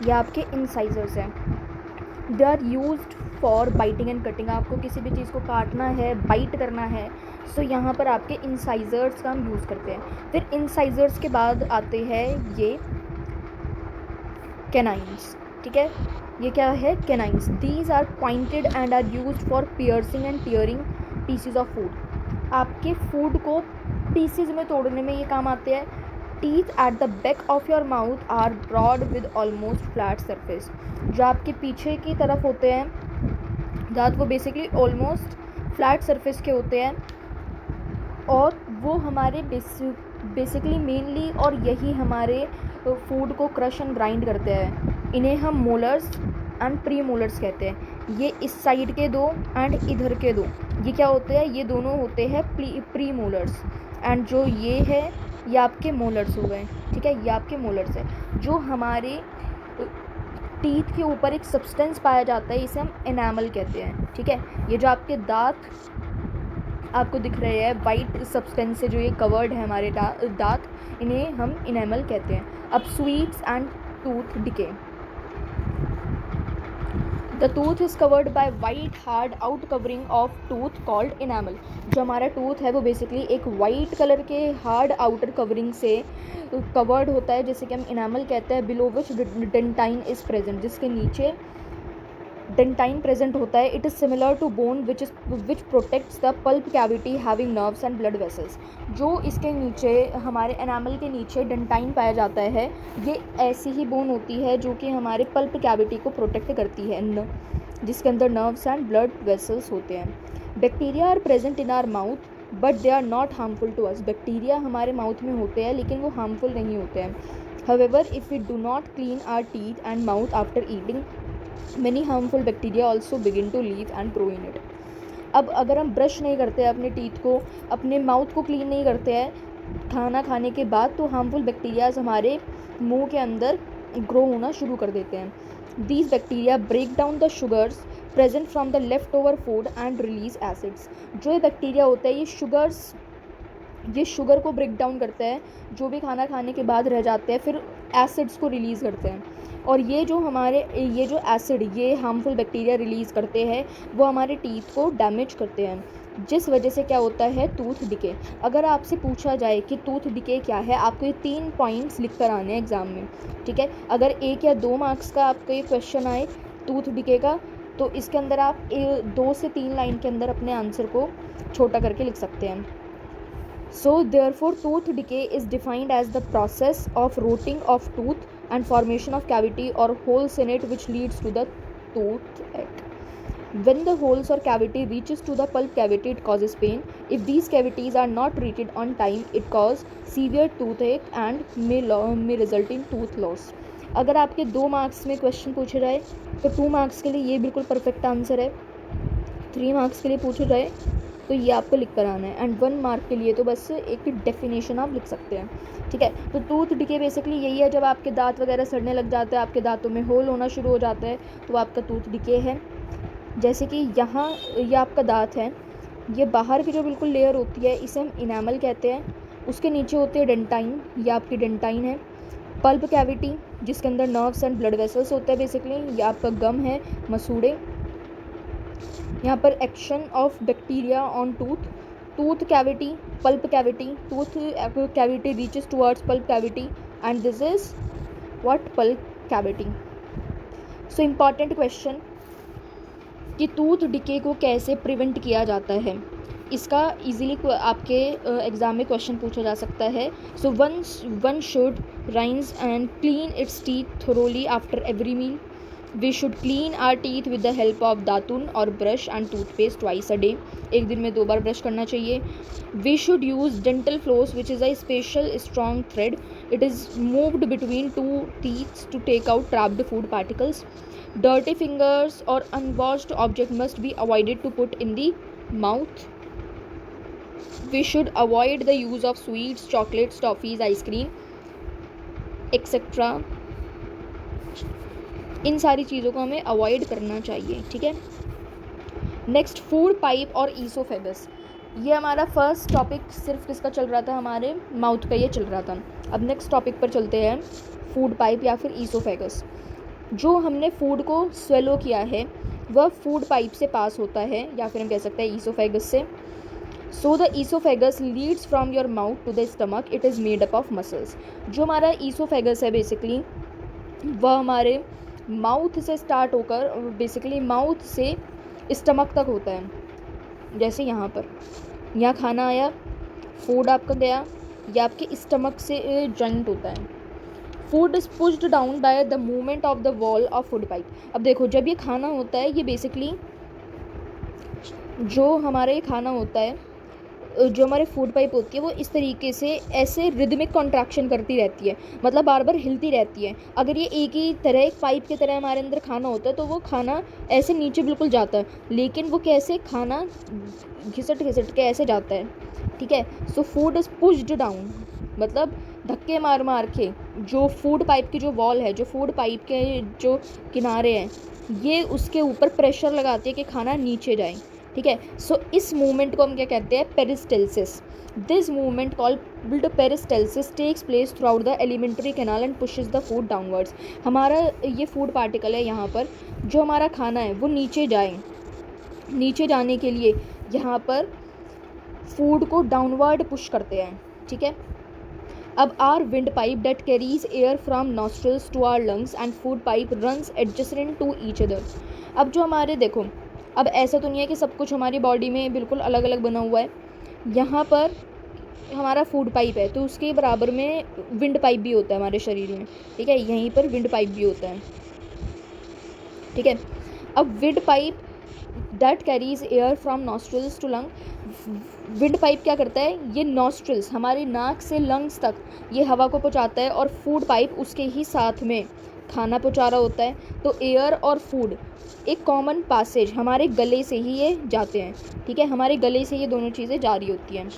ये आपके इंसाइजर्स हैं। They are used for biting and cutting. आपको किसी भी चीज़ को काटना है, बाइट करना है, सो यहाँ पर आपके इंसाइजर्स का हम यूज़ करते हैं। फिर इंसाइजर्स के बाद आते हैं ये कैनाइन्स, ठीक है, ये क्या है, canines. These are pointed and are used for piercing and tearing pieces of food. आपके फूड को पीसेज में तोड़ने में ये काम आते हैं। Teeth at the back of your mouth are broad with almost flat surface. जो आपके पीछे की तरफ होते हैं दांत, वो बेसिकली ऑलमोस्ट फ्लैट सरफेस के होते हैं, और वो हमारे बेसिकली मेनली, और यही हमारे फूड को क्रश एंड ग्राइंड करते हैं। इन्हें हम मोलर्स एंड प्री मोलर्स कहते हैं। ये इस साइड के दो एंड इधर के दो, ये क्या होते हैं, ये दोनों होते हैं प्री मोलर्स, एंड जो ये है ये आपके मोलर्स हो गए। ठीक है, ये आपके मोलर्स है। जो हमारे टीथ के ऊपर एक सब्सटेंस पाया जाता है, इसे हम एनामल कहते हैं। ठीक है, ये जो आपके दांत आपको दिख रहे हैं वाइट सब्सटेंस से जो ये कवर्ड है हमारे दांत, इन्हें हम इनेमल कहते हैं। अब sweets and tooth decay. The tooth is covered by white hard out covering of tooth called enamel. जो हमारा टूथ है वो बेसिकली एक वाइट कलर के हार्ड आउटर कवरिंग से कवर्ड होता है, जिसे कि हम इनेमल कहते हैं। Below which dentine is present, जिसके नीचे डेंटाइन प्रेजेंट होता है। It is similar to bone which protects the pulp cavity having nerves and blood vessels. जो इसके नीचे हमारे एनामल के नीचे डेंटाइन पाया जाता है, ये ऐसी ही बोन होती है जो कि हमारे पल्प कैविटी को प्रोटेक्ट करती है, जिसके अंदर नर्व्स एंड ब्लड वेसल्स होते हैं। Bacteria are present in our mouth but they are not harmful to us. Bacteria हमारे माउथ में होते हैं लेकिन वो हार्मफुल नहीं होते हैं। However if we do not clean our teeth and mouth after eating, many harmful bacteria also begin to live and grow in it। अब अगर हम ब्रश नहीं करते हैं अपने टीथ को, अपने माउथ को क्लीन नहीं करते हैं खाना खाने के बाद, तो हार्मफुल बैक्टीरियाज हमारे मुंह के अंदर ग्रो होना शुरू कर देते हैं। These bacteria break down the sugars present from the left over food and release acids. जो ये बैक्टीरिया होता है ये शुगर को ब्रेक डाउन करता है, जो भी खाना खाने के बाद रह जाते हैं, फिर एसिड्स को रिलीज़ करते हैं। और ये जो एसिड ये हार्मफुल बैक्टीरिया रिलीज़ करते हैं, वो हमारे टीथ को डैमेज करते हैं, जिस वजह से क्या होता है, टूथ डिके। अगर आपसे पूछा जाए कि टूथ डिके क्या है, आपको ये 3 पॉइंट्स लिख कर आने हैं एग्ज़ाम में। ठीक है, अगर 1 या 2 मार्क्स का आपका ये क्वेश्चन आए टूथ डिके का, तो इसके अंदर आप 2 से 3 लाइन के अंदर अपने आंसर को छोटा करके लिख सकते हैं। So therefore tooth decay is defined as the process of rotting of tooth and formation of cavity or holes in it which leads to the toothache. When the holes or cavity reaches to the pulp cavity, it causes pain. If these cavities are not treated on time, it causes severe toothache and may result in tooth loss. अगर आपके 2 marks में question पूछे जाए तो 2 marks के लिए ये बिल्कुल परफेक्ट आंसर है। 3 मार्क्स के लिए पूछे जाए तो ये आपको लिख कर आना है, एंड 1 मार्क के लिए तो बस एक डेफिनेशन आप लिख सकते हैं। ठीक है, तो टूथ डिके बेसिकली यही है, जब आपके दांत वगैरह सड़ने लग जाते हैं, आपके दांतों में होल होना शुरू हो जाता है, तो आपका टूथ डिके है। जैसे कि यहाँ ये आपका दांत है, ये बाहर की जो बिल्कुल लेयर होती है इसे हम इनेमल कहते हैं। उसके नीचे होते हैं डेंटाइन, ये आपकी डेंटाइन है। पल्प कैविटी जिसके अंदर नर्व्स एंड ब्लड वेसल्स होते हैं बेसिकली, ये आपका गम है, मसूड़े। यहाँ पर action of bacteria on tooth cavity, pulp cavity, tooth cavity reaches towards pulp cavity and this is what, pulp cavity. So important question कि टूथ डिके को कैसे प्रिवेंट किया जाता है, इसका इजीली आपके एग्ज़ाम में क्वेश्चन पूछा जा सकता है। So one should rinse and clean its teeth thoroughly after every meal. We should clean our teeth with the help of datun और brush and toothpaste twice a day। एक दिन में 2 बार ब्रश करना चाहिए। We should use dental floss which is a special strong thread. It is moved between 2 teeth to take out trapped food particles. Dirty fingers or unwashed object must be avoided to put in the mouth. We should avoid the use of sweets, chocolates, toffees, ice cream, etc. इन सारी चीज़ों को हमें avoid करना चाहिए। ठीक है, next food pipe और oesophagus. ये हमारा फर्स्ट टॉपिक सिर्फ किसका चल रहा था, हमारे माउथ का ये चल रहा था। अब नेक्स्ट टॉपिक पर चलते हैं, फूड पाइप या फिर ईसोफेगस। जो हमने फूड को स्वेलो किया है वह फूड पाइप से पास होता है, या फिर हम कह सकते हैं ईसोफेगस से। So the oesophagus leads from your mouth to the stomach. It is made up of muscles. जो हमारा ईसोफेगस है बेसिकली वह हमारे माउथ से स्टार्ट होकर बेसिकली माउथ से स्टमक तक होता है। जैसे यहाँ पर यहाँ खाना आया, फूड आपका गया, या आपके स्टमक से जॉइंट होता है। Food is pushed down by the movement of the wall of food pipe. अब देखो जब ये खाना होता है, ये बेसिकली जो हमारा ये खाना होता है, जो हमारे फूड पाइप होती है, वो इस तरीके से ऐसे रिदमिक कॉन्ट्रैक्शन करती रहती है, मतलब बार बार हिलती रहती है। अगर ये एक ही तरह एक पाइप की तरह हमारे अंदर खाना होता है तो वो खाना ऐसे नीचे बिल्कुल जाता है, लेकिन वो कैसे खाना घिसट घिसट के ऐसे जाता है, ठीक है। So food is pushed down, मतलब धक्के मार मार के जो फूड पाइप की जो वॉल है, जो फूड पाइप के जो किनारे हैं, ये उसके ऊपर प्रेशर लगाती है कि खाना नीचे जाए, ठीक है। सो इस मूवमेंट को हम क्या कहते हैं, peristalsis. This movement called peristalsis takes place throughout the alimentary canal and pushes the food downwards. हमारा ये फूड पार्टिकल है, यहाँ पर जो हमारा खाना है वो नीचे जाए, नीचे जाने के लिए यहाँ पर फूड को डाउनवर्ड पुश करते हैं, ठीक है। अब our windpipe that carries air from nostrils to our lungs and food pipe runs adjacent to each other. अब जो हमारे देखो, अब ऐसा तो नहीं है कि सब कुछ हमारी बॉडी में बिल्कुल अलग अलग बना हुआ है। यहाँ पर हमारा फूड पाइप है तो उसके बराबर में विंड पाइप भी होता है हमारे शरीर में, ठीक है। यहीं पर विंड पाइप भी होता है, ठीक है। अब windpipe that carries air from nostrils to lung, windpipe क्या करता है, ये नॉस्ट्रल्स हमारे नाक से लंग्स तक ये हवा को पहुँचाता है, और फूड पाइप उसके ही साथ में खाना पहुँचा रहा होता है। तो एयर और फूड एक कॉमन पासेज हमारे गले से ही ये जाते हैं, ठीक है। हमारे गले से ये दोनों चीज़ें जारी होती हैं।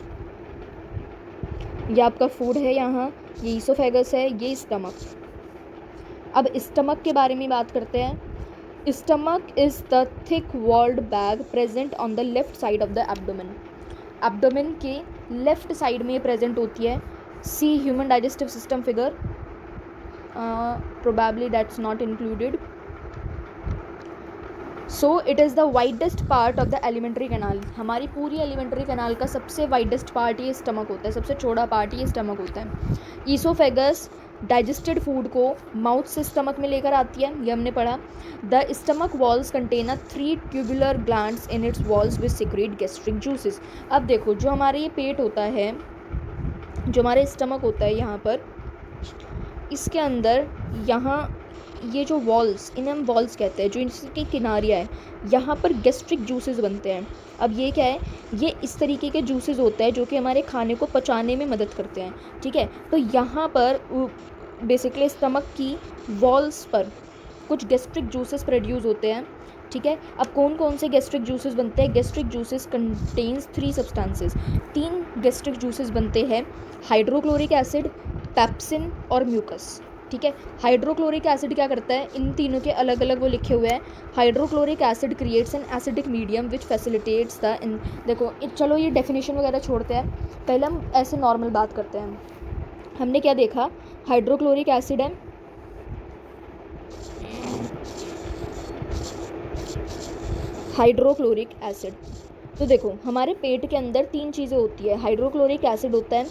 ये आपका फूड है, यहाँ ये ईसोफेगस है, ये स्टमक। अब स्टमक के बारे में बात करते हैं। Stomach is the thick walled bag present on the left side of the abdomen. Abdomen के लेफ्ट साइड में ये प्रेजेंट होती है। See human digestive system figure, probably that's not included. So it is the widest part of the alimentary canal. हमारी पूरी alimentary canal का सबसे widest part ये स्टमक होता है, सबसे चौड़ा पार्ट ये स्टमक होता है। ईसोफेगस डाइजेस्टेड फूड को माउथ से स्टमक में लेकर आती है, ये हमने पढ़ा। The stomach walls contain 3 tubular glands in its walls which secrete gastric juices. अब देखो जो हमारे ये पेट होता है, जो हमारे स्टमक होता है, यहाँ पर इसके अंदर यहाँ ये जो वॉल्स, इन्हें हम वॉल्स कहते हैं, जो इसकी किनारियाँ है, यहाँ पर गैस्ट्रिक जूसेस बनते हैं। अब ये क्या है, ये इस तरीके के जूसेस होते हैं जो कि हमारे खाने को पचाने में मदद करते हैं, ठीक है। तो यहाँ पर बेसिकली स्टमक की वॉल्स पर कुछ गैस्ट्रिक जूसेस प्रोड्यूस होते हैं, ठीक है। अब कौन कौन से गैस्ट्रिक जूसेस बनते हैं, gastric juices contains 3 substances. 3 gastric juices बनते हैं, हाइड्रोक्लोरिक एसिड, पेप्सिन और म्यूकस, ठीक है। हाइड्रोक्लोरिक एसिड क्या करता है, इन तीनों के अलग अलग वो लिखे हुए हैं। Hydrochloric acid creates an acidic medium which facilitates the in, देखो चलो ये डेफिनेशन वगैरह छोड़ते हैं, पहले हम ऐसे नॉर्मल बात करते हैं। हमने क्या देखा, हाइड्रोक्लोरिक एसिड है, हाइड्रोक्लोरिक एसिड। तो देखो हमारे पेट के अंदर 3 चीज़ें होती है, हाइड्रोक्लोरिक एसिड होता है,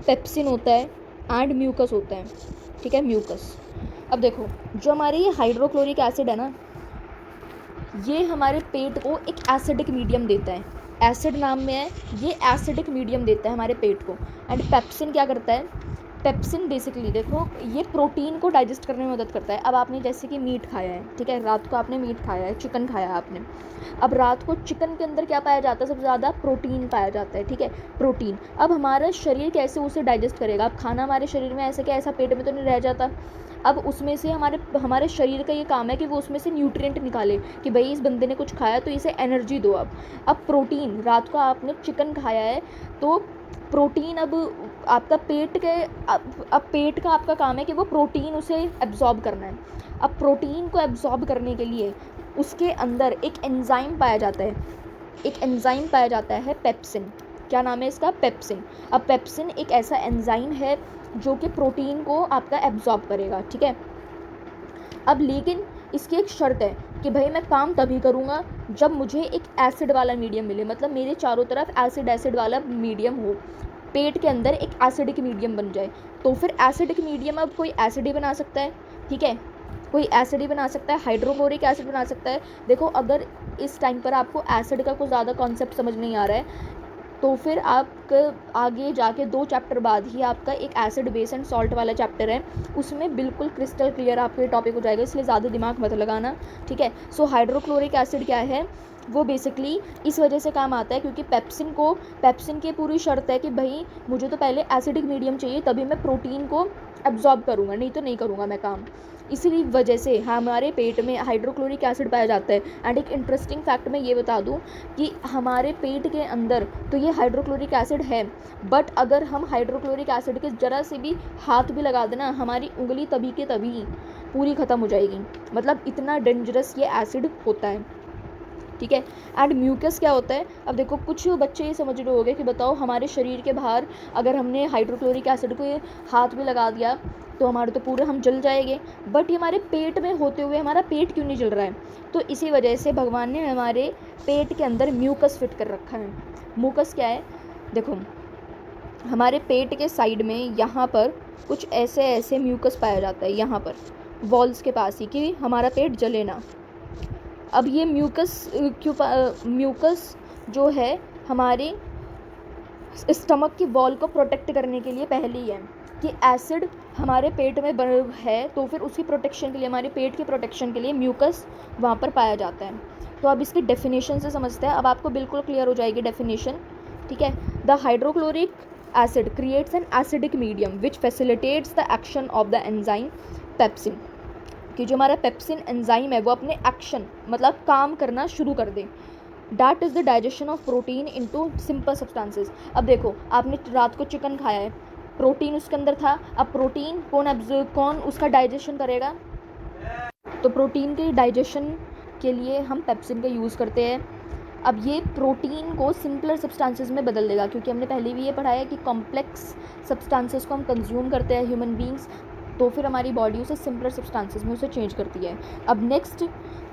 पेप्सिन होता है एंड म्यूकस होता है, ठीक है, म्यूकस। अब देखो जो हमारे ये हाइड्रोक्लोरिक एसिड है ना, ये हमारे पेट को एक एसिडिक मीडियम देता है, एसिड नाम में है, ये एसिडिक मीडियम देता है हमारे पेट को। एंड पेप्सिन क्या करता है, पेप्सिन बेसिकली देखो ये प्रोटीन को डाइजेस्ट करने में मदद करता है। अब आपने जैसे कि मीट खाया है, ठीक है, रात को आपने मीट खाया है, चिकन खाया है आपने, अब रात को चिकन के अंदर क्या पाया जाता है, सबसे ज़्यादा प्रोटीन पाया जाता है, ठीक है, प्रोटीन। अब हमारा शरीर कैसे उसे डाइजेस्ट करेगा, अब खाना हमारे शरीर में ऐसे क्या ऐसा पेट में तो नहीं रह जाता, अब उसमें से हमारे शरीर का ये काम है कि वो उसमें से न्यूट्रिएंट निकाले कि भाई इस बंदे ने कुछ खाया तो इसे एनर्जी दो। अब प्रोटीन, रात को आपने चिकन खाया है तो प्रोटीन, अब आपका पेट के अब पेट का आपका काम है कि वो प्रोटीन उसे एब्जॉर्ब करना है। अब प्रोटीन को एब्जॉर्ब करने के लिए उसके अंदर एक एंजाइम पाया जाता है, एक एंजाइम पाया जाता है पेप्सिन। क्या नाम है इसका, पेप्सिन। अब पेप्सिन एक ऐसा एंजाइम है जो कि प्रोटीन को आपका एब्जॉर्ब करेगा, ठीक है। अब लेकिन इसकी एक शर्त है कि भाई मैं काम तभी करूँगा जब मुझे एक एसिड वाला मीडियम मिले, मतलब मेरे चारों तरफ एसिड वाला मीडियम हो, पेट के अंदर एक एसिडिक मीडियम बन जाए। तो फिर एसिडिक मीडियम अब कोई एसिड ही बना सकता है, ठीक है। कोई एसिड ही बना सकता है, हाइड्रोक्लोरिक एसिड बना सकता है। देखो अगर इस टाइम पर आपको एसिड का कुछ ज़्यादा कॉन्सेप्ट समझ नहीं आ रहा है तो फिर आप आगे जाके 2 चैप्टर बाद ही आपका एक एसिड बेस एंड सॉल्ट वाला चैप्टर है, उसमें बिल्कुल क्रिस्टल क्लियर आपको ये टॉपिक हो जाएगा, इसलिए ज़्यादा दिमाग मत लगाना, ठीक है। सो हाइड्रोक्लोरिक एसिड क्या है, वो बेसिकली इस वजह से काम आता है क्योंकि पेप्सिन की पूरी शर्त है कि भाई मुझे तो पहले एसिडिक मीडियम चाहिए तभी मैं प्रोटीन को एब्जॉर्ब करूँगा, नहीं तो नहीं करूँगा मैं काम। इसी वजह से हमारे पेट में हाइड्रोक्लोरिक एसिड पाया जाता है। एंड एक इंटरेस्टिंग फैक्ट मैं ये बता दूं कि हमारे पेट के अंदर तो ये हाइड्रोक्लोरिक एसिड है, बट अगर हम हाइड्रोक्लोरिक एसिड के ज़रा से भी हाथ भी लगा देना हमारी उंगली तभी के तभी पूरी ख़त्म हो जाएगी, मतलब इतना डेंजरस ये एसिड होता है, ठीक है। एंड म्यूकस क्या होता है, अब देखो कुछ बच्चे ये समझ रहे होंगे कि बताओ हमारे शरीर के बाहर अगर हमने हाइड्रोक्लोरिक एसिड को हाथ में लगा दिया तो हमारे तो पूरे हम जल जाएंगे, बट ये हमारे पेट में होते हुए हमारा पेट क्यों नहीं जल रहा है, तो इसी वजह से भगवान ने हमारे पेट के अंदर म्यूकस फिट कर रखा है। म्यूकस क्या है, देखो हमारे पेट के साइड में यहाँ पर कुछ ऐसे म्यूकस पाया जाता है, यहाँ पर वॉल्स के पास ही, कि हमारा पेट जले ना। अब ये म्यूकस जो है हमारे स्टमक की वॉल को प्रोटेक्ट करने के लिए पहले ही है कि एसिड हमारे पेट में है तो फिर उसकी प्रोटेक्शन के लिए, हमारे पेट की प्रोटेक्शन के लिए म्यूकस वहाँ पर पाया जाता है। तो अब इसकी डेफिनेशन से समझते हैं, अब आपको बिल्कुल क्लियर हो जाएगी डेफिनेशन, ठीक है। The hydrochloric acid creates an acidic medium which facilitates the action of the enzyme pepsin, कि जो हमारा पेप्सिन एंजाइम है वो अपने एक्शन मतलब काम करना शुरू कर दे। That is the digestion of protein into simple substances. अब देखो आपने रात को चिकन खाया है, प्रोटीन उसके अंदर था, अब प्रोटीन कौन उसका डाइजेशन करेगा, तो प्रोटीन के डाइजेशन के लिए हम पेप्सिन का यूज़ करते हैं। अब ये प्रोटीन को सिंपलर सब्सटेंसेस में बदल देगा, क्योंकि हमने पहले भी ये पढ़ा है कि कॉम्प्लेक्स सब्सटेंसेस को हम कंज्यूम करते हैं ह्यूमन बींग्स, तो फिर हमारी बॉडी उसे सिंपलर सब्सटेंसेस में उसे चेंज करती है। अब next,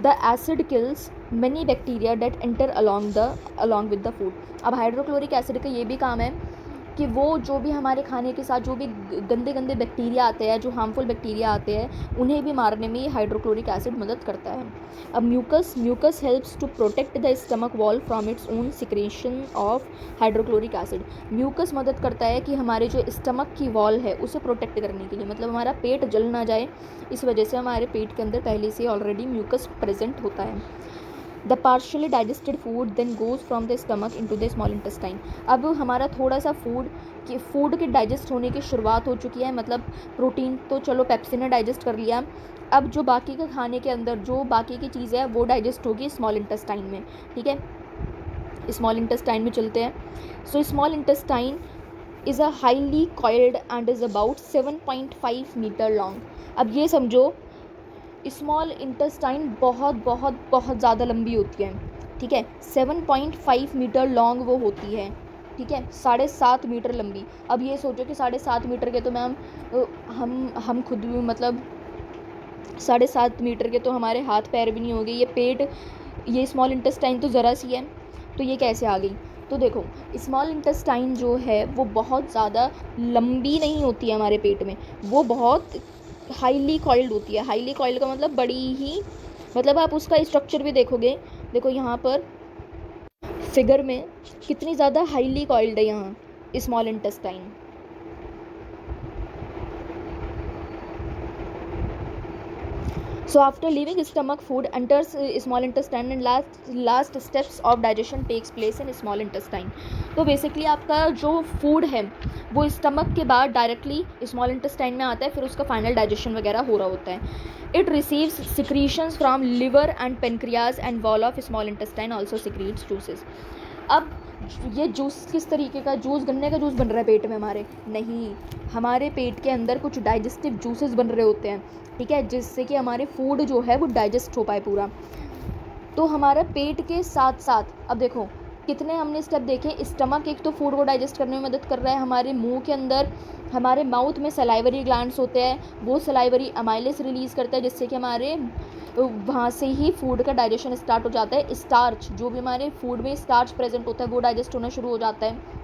the acid kills many bacteria that enter along with the food. अब हाइड्रोक्लोरिक एसिड का ये भी काम है कि वो जो भी हमारे खाने के साथ जो भी गंदे बैक्टीरिया आते हैं, जो हार्मफुल बैक्टीरिया आते हैं, उन्हें भी मारने में ये हाइड्रोक्लोरिक एसिड मदद करता है। अब mucus helps to protect the stomach wall from its own secretion of hydrochloric acid. Mucus मदद करता है कि हमारे जो स्टमक की वॉल है उसे प्रोटेक्ट करने के लिए, मतलब हमारा पेट जल ना जाए, इस वजह से हमारे पेट के अंदर पहले से ऑलरेडी म्यूकस प्रेजेंट होता है। The partially digested food then goes from the stomach into the small intestine. अब हमारा थोड़ा सा फूड के डाइजेस्ट होने की शुरुआत हो चुकी है, मतलब प्रोटीन तो चलो पेप्सिन ने डाइजेस्ट कर लिया, अब जो बाकी के खाने के अंदर जो बाकी की चीज़ है वो डाइजेस्ट होगी स्मॉल इंटेस्टाइन में, ठीक है। स्मॉल इंटेस्टाइन में चलते हैं। So small intestine is a highly coiled and is about 7.5 metre long. अब ये समझो स्मॉल इंटेस्टाइन बहुत ज़्यादा लंबी होती है, ठीक है। 7.5 मीटर लॉन्ग वो होती है, ठीक है, 7.5 मीटर लंबी। अब ये सोचो कि 7.5 मीटर के तो मैम हम खुद भी मतलब 7.5 मीटर के तो हमारे हाथ पैर भी नहीं होंगे, ये पेट, ये स्मॉल इंटेस्टाइन तो ज़रा सी है, तो ये कैसे आ गई। तो देखो स्मॉल इंटेस्टाइन जो है वो बहुत ज़्यादा लंबी नहीं होती है हमारे पेट में, वो बहुत हाईली कॉइल्ड होती है। हाईली कॉइल्ड का मतलब बड़ी ही, मतलब आप उसका स्ट्रक्चर भी देखोगे, देखो यहाँ पर फिगर में कितनी ज़्यादा हाईली कॉइल्ड है यहाँ small intestine. So after leaving stomach, food enters small intestine and last steps of digestion takes place in small intestine. तो बेसिकली आपका जो फूड है वो स्टमक के बाद डायरेक्टली स्मॉल इंटेस्टाइन में आता है, फिर उसका फाइनल डाइजेशन वगैरह हो रहा होता है। It receives secretions from liver and pancreas and wall of small intestine also secretes juices. अब ये जूस किस तरीके का, जूस गन्ने का जूस बन रहा है पेट में हमारे? नहीं, हमारे पेट के अंदर कुछ डाइजेस्टिव जूसेस बन रहे होते हैं, ठीक है, जिससे कि हमारे फूड जो है वो डाइजेस्ट हो पाए पूरा। तो हमारा पेट के साथ साथ अब देखो कितने हमने स्टेप देखे। स्टमक एक तो फूड को डाइजेस्ट करने में मदद कर रहा है, हमारे मुंह के अंदर हमारे माउथ में सलाइवरी ग्लैंड्स होते हैं, वो सलाइवरी अमाइलेस रिलीज़ करता है, जिससे कि हमारे वहाँ से ही फूड का डाइजेशन स्टार्ट हो जाता है। स्टार्च, जो भी हमारे फूड में स्टार्च प्रेजेंट होता है वो डाइजेस्ट होना शुरू हो जाता है।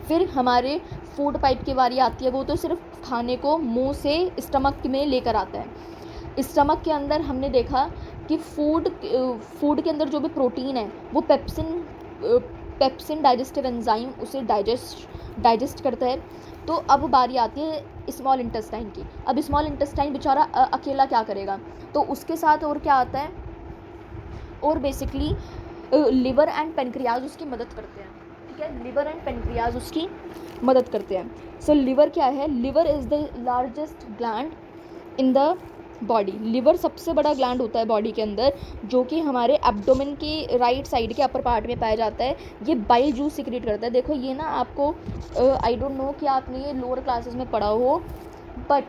फिर हमारे फूड पाइप की बारी आती है, वो तो सिर्फ खाने को मुंह से स्टमक में लेकर आता है। स्टमक के अंदर हमने देखा कि फूड के अंदर जो भी प्रोटीन है वो पेप्सिन डाइजेस्टिव एंजाइम उसे डाइजेस्ट करता है। तो अब बारी आती है स्मॉल इंटेस्टाइन की। अब स्मॉल इंटेस्टाइन बेचारा अकेला क्या करेगा, तो उसके साथ और क्या आता है, और बेसिकली लिवर एंड पेनक्रियाज उसकी मदद करते हैं। ठीक है, लिवर एंड पेनक्रियाज उसकी मदद करते हैं। सो लिवर क्या है, liver is the largest gland in the body. Liver सबसे बड़ा ग्लैंड होता है बॉडी के अंदर, जो कि हमारे एब्डोमेन की राइट साइड के अपर पार्ट में पाया जाता है। ये बाइल जूस सिक्रेट करता है। देखो ये ना आपको आई डोंट नो कि आपने ये लोअर क्लासेस में पढ़ा हो, बट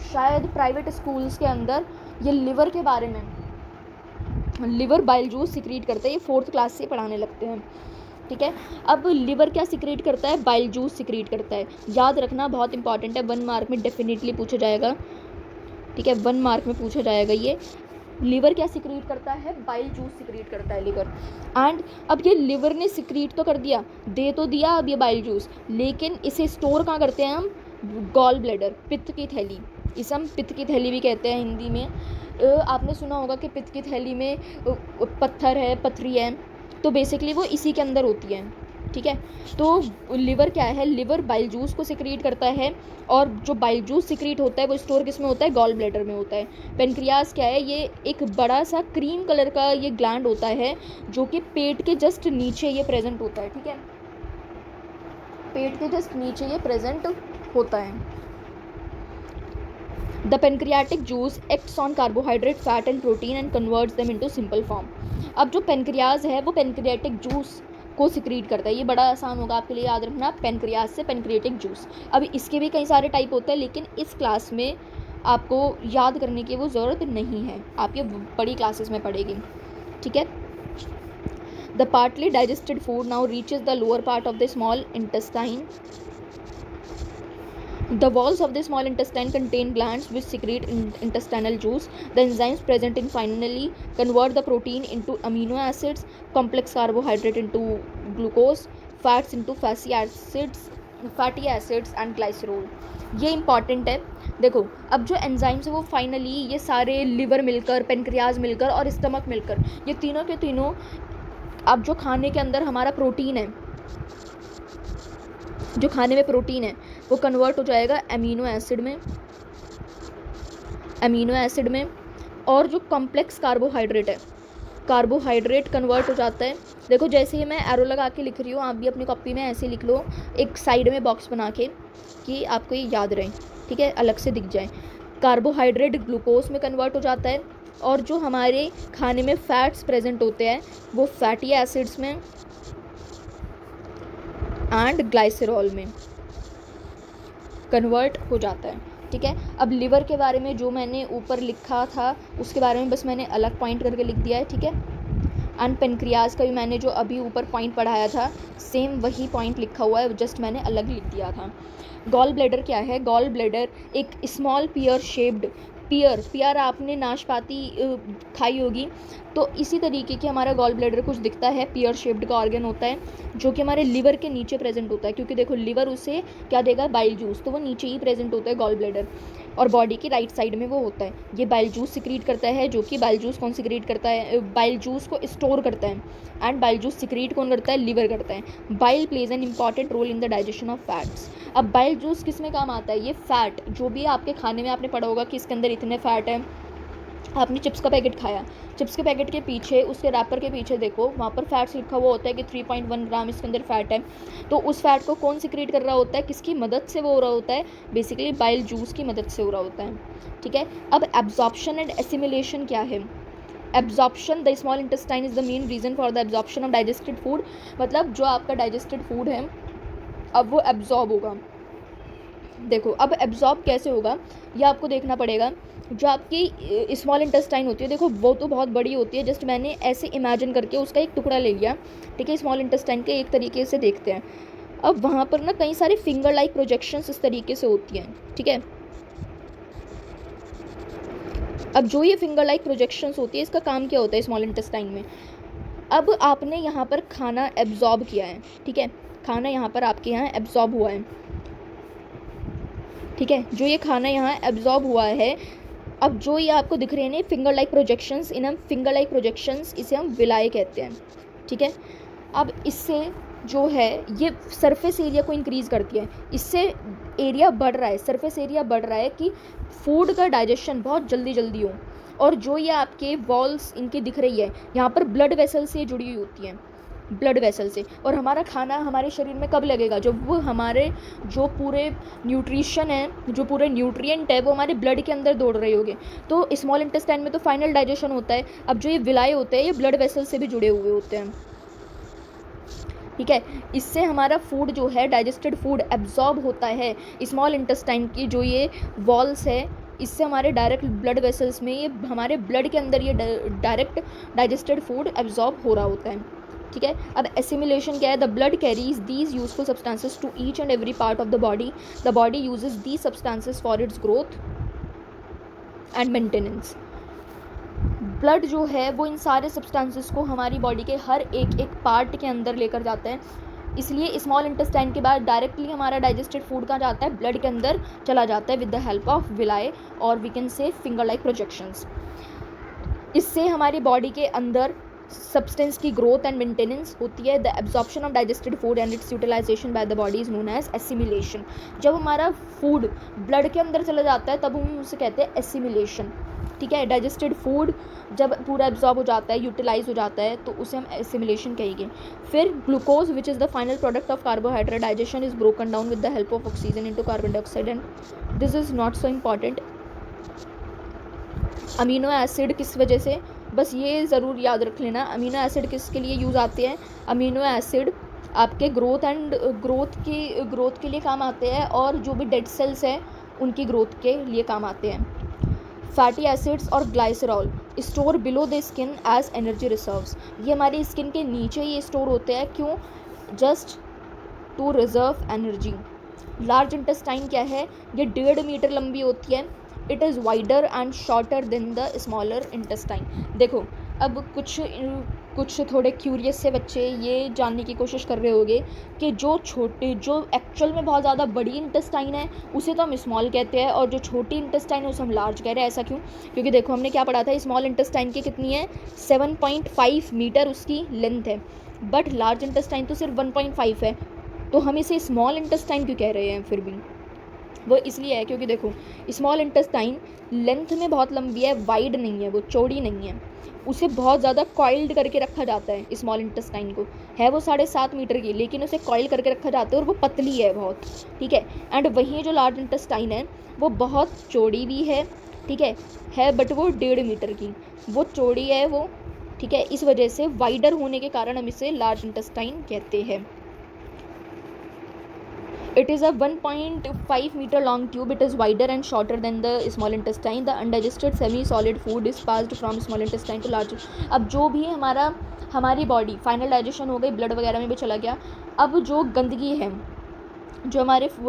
शायद प्राइवेट स्कूल्स के अंदर ये लिवर के बारे में, लिवर बाइल जूस सिक्रेट करता है, ये 4th क्लास से पढ़ाने लगते हैं। ठीक है, अब लिवर क्या सिक्रेट करता है, बाइल जूस सिक्रेट करता है। याद रखना, बहुत इंपॉर्टेंट है, 1 मार्क में डेफिनेटली पूछा जाएगा। ठीक है, 1 मार्क में पूछा जाएगा ये। लिवर क्या सिक्रीट करता है, बाइल जूस सिक्रीट करता है लिवर। एंड अब ये लिवर ने सिक्रीट तो कर दिया, दे तो दिया अब ये बाइल जूस, लेकिन इसे स्टोर कहाँ करते हैं हम, गॉल ब्लैडर, पित्त की थैली। इसे हम पित्त की थैली भी कहते हैं हिंदी में। आपने सुना होगा कि पित्त की थैली में पत्थर है, पथरी है, तो बेसिकली वो इसी के अंदर होती है। ठीक है, तो लिवर क्या है, लिवर बाइल जूस को सिक्रीट करता है, और जो बाइल जूस सिक्रीट होता है वो स्टोर किस में होता है, गॉल ब्लैडर में होता है। पेनक्रियास क्या है, ये एक बड़ा सा क्रीम कलर का ये ग्लैंड होता है, जो कि पेट के जस्ट नीचे ये प्रेजेंट होता है। ठीक है, पेट के जस्ट नीचे ये प्रेजेंट होता है। The pancreatic juice acts on carbohydrate, fat and protein and converts them into simple form. अब जो पेनक्रियाज है वो पेनक्रियाटिक जूस को सिक्रीट करता है। ये बड़ा आसान होगा आपके लिए याद रखना, पेनक्रियाज से पेनक्रियाटिक जूस। अब इसके भी कई सारे टाइप होते हैं, लेकिन इस क्लास में आपको याद करने की वो ज़रूरत नहीं है, आप ये बड़ी क्लासेस में पढ़ेगी। ठीक है, the partly digested food now reaches the lower part of the small intestine. The walls of the small intestine contain glands which secrete intestinal juice. The enzymes present in finally convert the protein into amino acids, complex carbohydrate into glucose, fats into fatty acids and glycerol. ये important है। देखो अब जो enzymes है वो finally ये सारे liver मिलकर, पेनक्रियाज मिलकर और स्टमक मिलकर, ये तीनों के तीनों अब जो खाने के अंदर हमारा प्रोटीन है, जो खाने में प्रोटीन है वो कन्वर्ट हो जाएगा अमीनो एसिड में, और जो कॉम्प्लेक्स कार्बोहाइड्रेट कन्वर्ट हो जाता है। देखो जैसे ही मैं एरो लगा के लिख रही हूँ, आप भी अपनी कॉपी में ऐसे लिख लो, एक साइड में बॉक्स बना के, कि आपको ये याद रहे। ठीक है, अलग से दिख जाए। कार्बोहाइड्रेट ग्लूकोज में कन्वर्ट हो जाता है, और जो हमारे खाने में फैट्स प्रेजेंट होते हैं वो फैटी एसिड्स में एंड ग्लाइसरॉल में कन्वर्ट हो जाता है। ठीक है, अब लिवर के बारे में जो मैंने ऊपर लिखा था उसके बारे में बस मैंने अलग पॉइंट करके लिख दिया है। ठीक है, एंड पेनक्रियाज का भी मैंने जो अभी ऊपर पॉइंट पढ़ाया था सेम वही पॉइंट लिखा हुआ है, जस्ट मैंने अलग लिख दिया था। गॉल ब्लैडर क्या है, गॉल ब्लैडर एक स्मॉल पियर शेप्ड, पियर आपने नाशपाती खाई होगी, तो इसी तरीके की हमारा गॉल ब्लैडर कुछ दिखता है, पियर शेप्ड का ऑर्गन होता है, जो कि हमारे लिवर के नीचे प्रेजेंट होता है, क्योंकि देखो लिवर उसे क्या देगा, बाइल जूस, तो वो नीचे ही प्रेजेंट होता है गॉल ब्लैडर, और बॉडी की राइट साइड में वो होता है। ये बाइल जूस सिक्रीट करता है, जो कि बाइल जूस कौन सिक्रीट करता है, बाइल जूस को स्टोर करता है, एंड बाइल जूस सिक्रीट कौन करता है, लिवर करता है। Bile plays an important role in the digestion of fats. अब बाइल जूस किस में काम आता है, ये फैट जो भी आपके खाने में आपने पढ़ा होगा कि इसके अंदर इतने फैट है, आपने चिप्स का पैकेट खाया, चिप्स के पैकेट के पीछे, उसके रैपर के पीछे देखो, वहाँ पर फैट्स लिखा हुआ होता है कि 3.1 ग्राम इसके अंदर फैट है। तो उस फैट को कौन सिक्रीट कर रहा होता है, किसकी मदद से वो हो रहा होता है, बेसिकली बाइल जूस की मदद से हो रहा होता है। ठीक है, अब एब्जॉर्प्शन एंड एसिमिलेशन क्या है। Absorption, the small intestine is the main region for the absorption of digested food. मतलब जो आपका डाइजेस्टेड फूड है अब वो एब्जॉर्ब होगा। देखो अब एब्जॉर्ब कैसे होगा ये आपको देखना पड़ेगा। जो आपकी स्मॉल इंटेस्टाइन होती है, देखो वो तो बहुत बड़ी होती है, जस्ट मैंने ऐसे इमेजिन करके उसका एक टुकड़ा ले लिया। ठीक है, स्मॉल इंटेस्टाइन के एक तरीके से देखते हैं। अब वहाँ पर ना कई सारे फिंगर लाइक प्रोजेक्शंस इस तरीके से होती हैं। ठीक है, अब जो ये फिंगर लाइक प्रोजेक्शंस होती है, इसका काम क्या होता है स्मॉल इंटेस्टाइन में। अब आपने यहाँ पर खाना एब्जॉर्ब किया है। ठीक है, खाना यहाँ पर आपके यहाँ एब्जॉर्ब हुआ है। ठीक है, जो ये खाना यहाँ एब्जॉर्ब हुआ है, अब जो ये आपको दिख रहे हैं फिंगर लाइक प्रोजेक्शंस, इन हम फिंगर लाइक प्रोजेक्शंस, इसे हम विलाय कहते हैं, ठीक है। अब इससे जो है ये सरफेस एरिया को इंक्रीज़ करती है, इससे एरिया बढ़ रहा है, सरफेस एरिया बढ़ रहा है कि फूड का डाइजेशन बहुत जल्दी हो। और जो ये आपके वॉल्स इनकी दिख रही है, यहाँ पर ब्लड वेसल से जुड़ी हुई होती हैं, ब्लड वेसल से। और हमारा खाना हमारे शरीर में कब लगेगा, जब वो हमारे जो पूरे न्यूट्रिशन है, जो पूरे न्यूट्रिएंट है वो हमारे ब्लड के अंदर दौड़ रहे होंगे। तो स्मॉल इंटेस्टाइन में तो फाइनल डाइजेशन होता है। अब जो ये विलाय होते हैं ये ब्लड वेसल से भी जुड़े हुए होते हैं, ठीक है। इससे हमारा फूड जो है, डाइजेस्टेड फूड एब्जॉर्ब होता है। स्मॉल इंटेस्टाइन की जो ये वॉल्स है, इससे हमारे डायरेक्ट ब्लड वेसल्स में, ये हमारे ब्लड के अंदर ये डायरेक्ट डाइजेस्टेड फूड एब्जॉर्ब हो रहा होता है, ठीक है। अब एसिमिलेशन क्या है, the blood carries these useful substances to each and every part of the body uses these substances for its growth and maintenance. Blood जो है वो इन सारे सब्सटेंसेस को हमारी बॉडी के हर एक पार्ट के अंदर लेकर जाता है। इसलिए स्मॉल इंटेस्टाइन के बाद डायरेक्टली हमारा डाइजेस्टेड फूड कहाँ जाता है, ब्लड के अंदर चला जाता है with the help of villi, और we can say finger like projections. इससे हमारी बॉडी के अंदर सब्सटेंस की ग्रोथ एंड मेंटेनेंस होती है। The absorption of digested food and its utilisation by the body is known as assimilation. जब हमारा फूड ब्लड के अंदर चला जाता है तब हम उसे कहते हैं एसिमिलेशन, ठीक है। डाइजेस्टेड फूड जब पूरा एब्जॉर्ब हो जाता है, यूटिलाइज हो जाता है, तो उसे हम एसिमिलेशन कहेंगे। फिर glucose which is the final product of carbohydrate digestion is broken down with the help of oxygen into carbon dioxide, and this is not so important. Amino acid किस वजह से, बस ये ज़रूर याद रख लेना, अमीनो एसिड किसके लिए यूज़ आते हैं। अमीनो एसिड आपके ग्रोथ के लिए काम आते हैं, और जो भी डेड सेल्स हैं उनकी ग्रोथ के लिए काम आते हैं। फैटी एसिड्स और glycerol store below the skin as energy reserves. ये हमारी स्किन के नीचे ये स्टोर होते हैं, क्यों, just to reserve energy. Large intestine क्या है, ये 1.5 मीटर लंबी होती है। It is wider and shorter than the smaller intestine. देखो अब कुछ थोड़े क्यूरियस से बच्चे ये जानने की कोशिश कर रहे होंगे कि जो एक्चुअल में बहुत ज़्यादा बड़ी इंटेस्टाइन है उसे तो हम स्मॉल कहते हैं, और जो छोटी इंटेस्टाइन है उसे हम लार्ज कह रहे हैं। ऐसा क्यों, क्योंकि देखो हमने क्या पढ़ा था, स्मॉल इंटेस्टाइन की कितनी है, 7.5 मीटर उसकी लेंथ है, बट लार्ज इंटेस्टाइन तो सिर्फ 1.5 है। तो हम इसे स्मॉल इंटेस्टाइन क्यों कह रहे हैं फिर भी, वो इसलिए है क्योंकि देखो स्मॉल इंटेस्टाइन लेंथ में बहुत लंबी है, वाइड नहीं है, वो चौड़ी नहीं है। उसे बहुत ज़्यादा कॉइल्ड करके रखा जाता है स्मॉल इंटेस्टाइन को, है वो 7.5 मीटर की, लेकिन उसे कॉइल करके रखा जाता है और वो पतली है बहुत, ठीक है। एंड वहीं जो लार्ज इंटेस्टाइन है वो बहुत चौड़ी भी है, ठीक है बट वो 1.5 मीटर की, वो चौड़ी है वो, ठीक है। इस वजह से वाइडर होने के कारण हम इसे लार्ज इंटेस्टाइन कहते हैं। It is a 1.5 meter long tube. It is wider and shorter than the small intestine. The undigested semi-solid food is passed from small intestine to large. अब जो भी हमारी बॉडी फाइनल डाइजेशन हो गई, blood वगैरह में भी चला गया। अब जो गंदगी है जो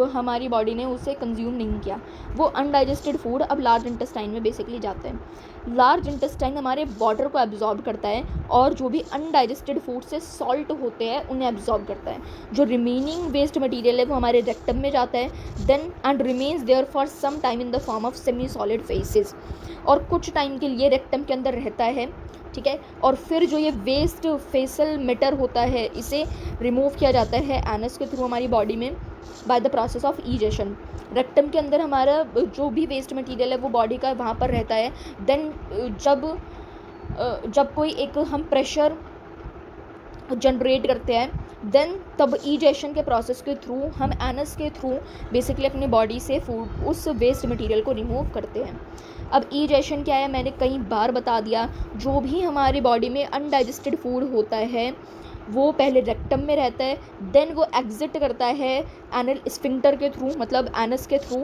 हमारी बॉडी ने उसे कंज्यूम नहीं किया, वो अनडाइजेस्टेड फूड अब लार्ज इंटेस्टाइन में बेसिकली जाते हैं। लार्ज इंटेस्टाइन हमारे वाटर को एब्जॉर्ब करता है, और जो भी अनडाइजेस्टेड फूड से सॉल्ट होते हैं उन्हें एब्जॉर्ब करता है। जो रिमेनिंग वेस्ट मटेरियल है वो हमारे रेक्टम में जाता है, then and remains there for some time in the form of semi solid faeces, और कुछ टाइम के लिए रेक्टम के अंदर रहता है, ठीक है। और फिर जो ये वेस्ट फेसल मैटर होता है इसे रिमूव किया जाता है एनस के थ्रू हमारी बॉडी में by the process of ईजेशन। Rectum के अंदर हमारा जो भी वेस्ट मटेरियल है वो बॉडी का वहाँ पर रहता है। देन जब कोई एक हम प्रेशर जनरेट करते हैं, देन तब ईजेशन के प्रोसेस के थ्रू हम एनस के थ्रू बेसिकली अपनी बॉडी से फूड उस वेस्ट मटेरियल को रिमूव करते हैं। अब ईजेशन क्या है मैंने कई बार बता दिया। जो भी हमारी बॉडी में अनडाइजेस्टेड फूड होता है वो पहले रेक्टम में रहता है, देन वो एग्जिट करता है एनल स्फिंक्टर के थ्रू, मतलब एनस के थ्रू,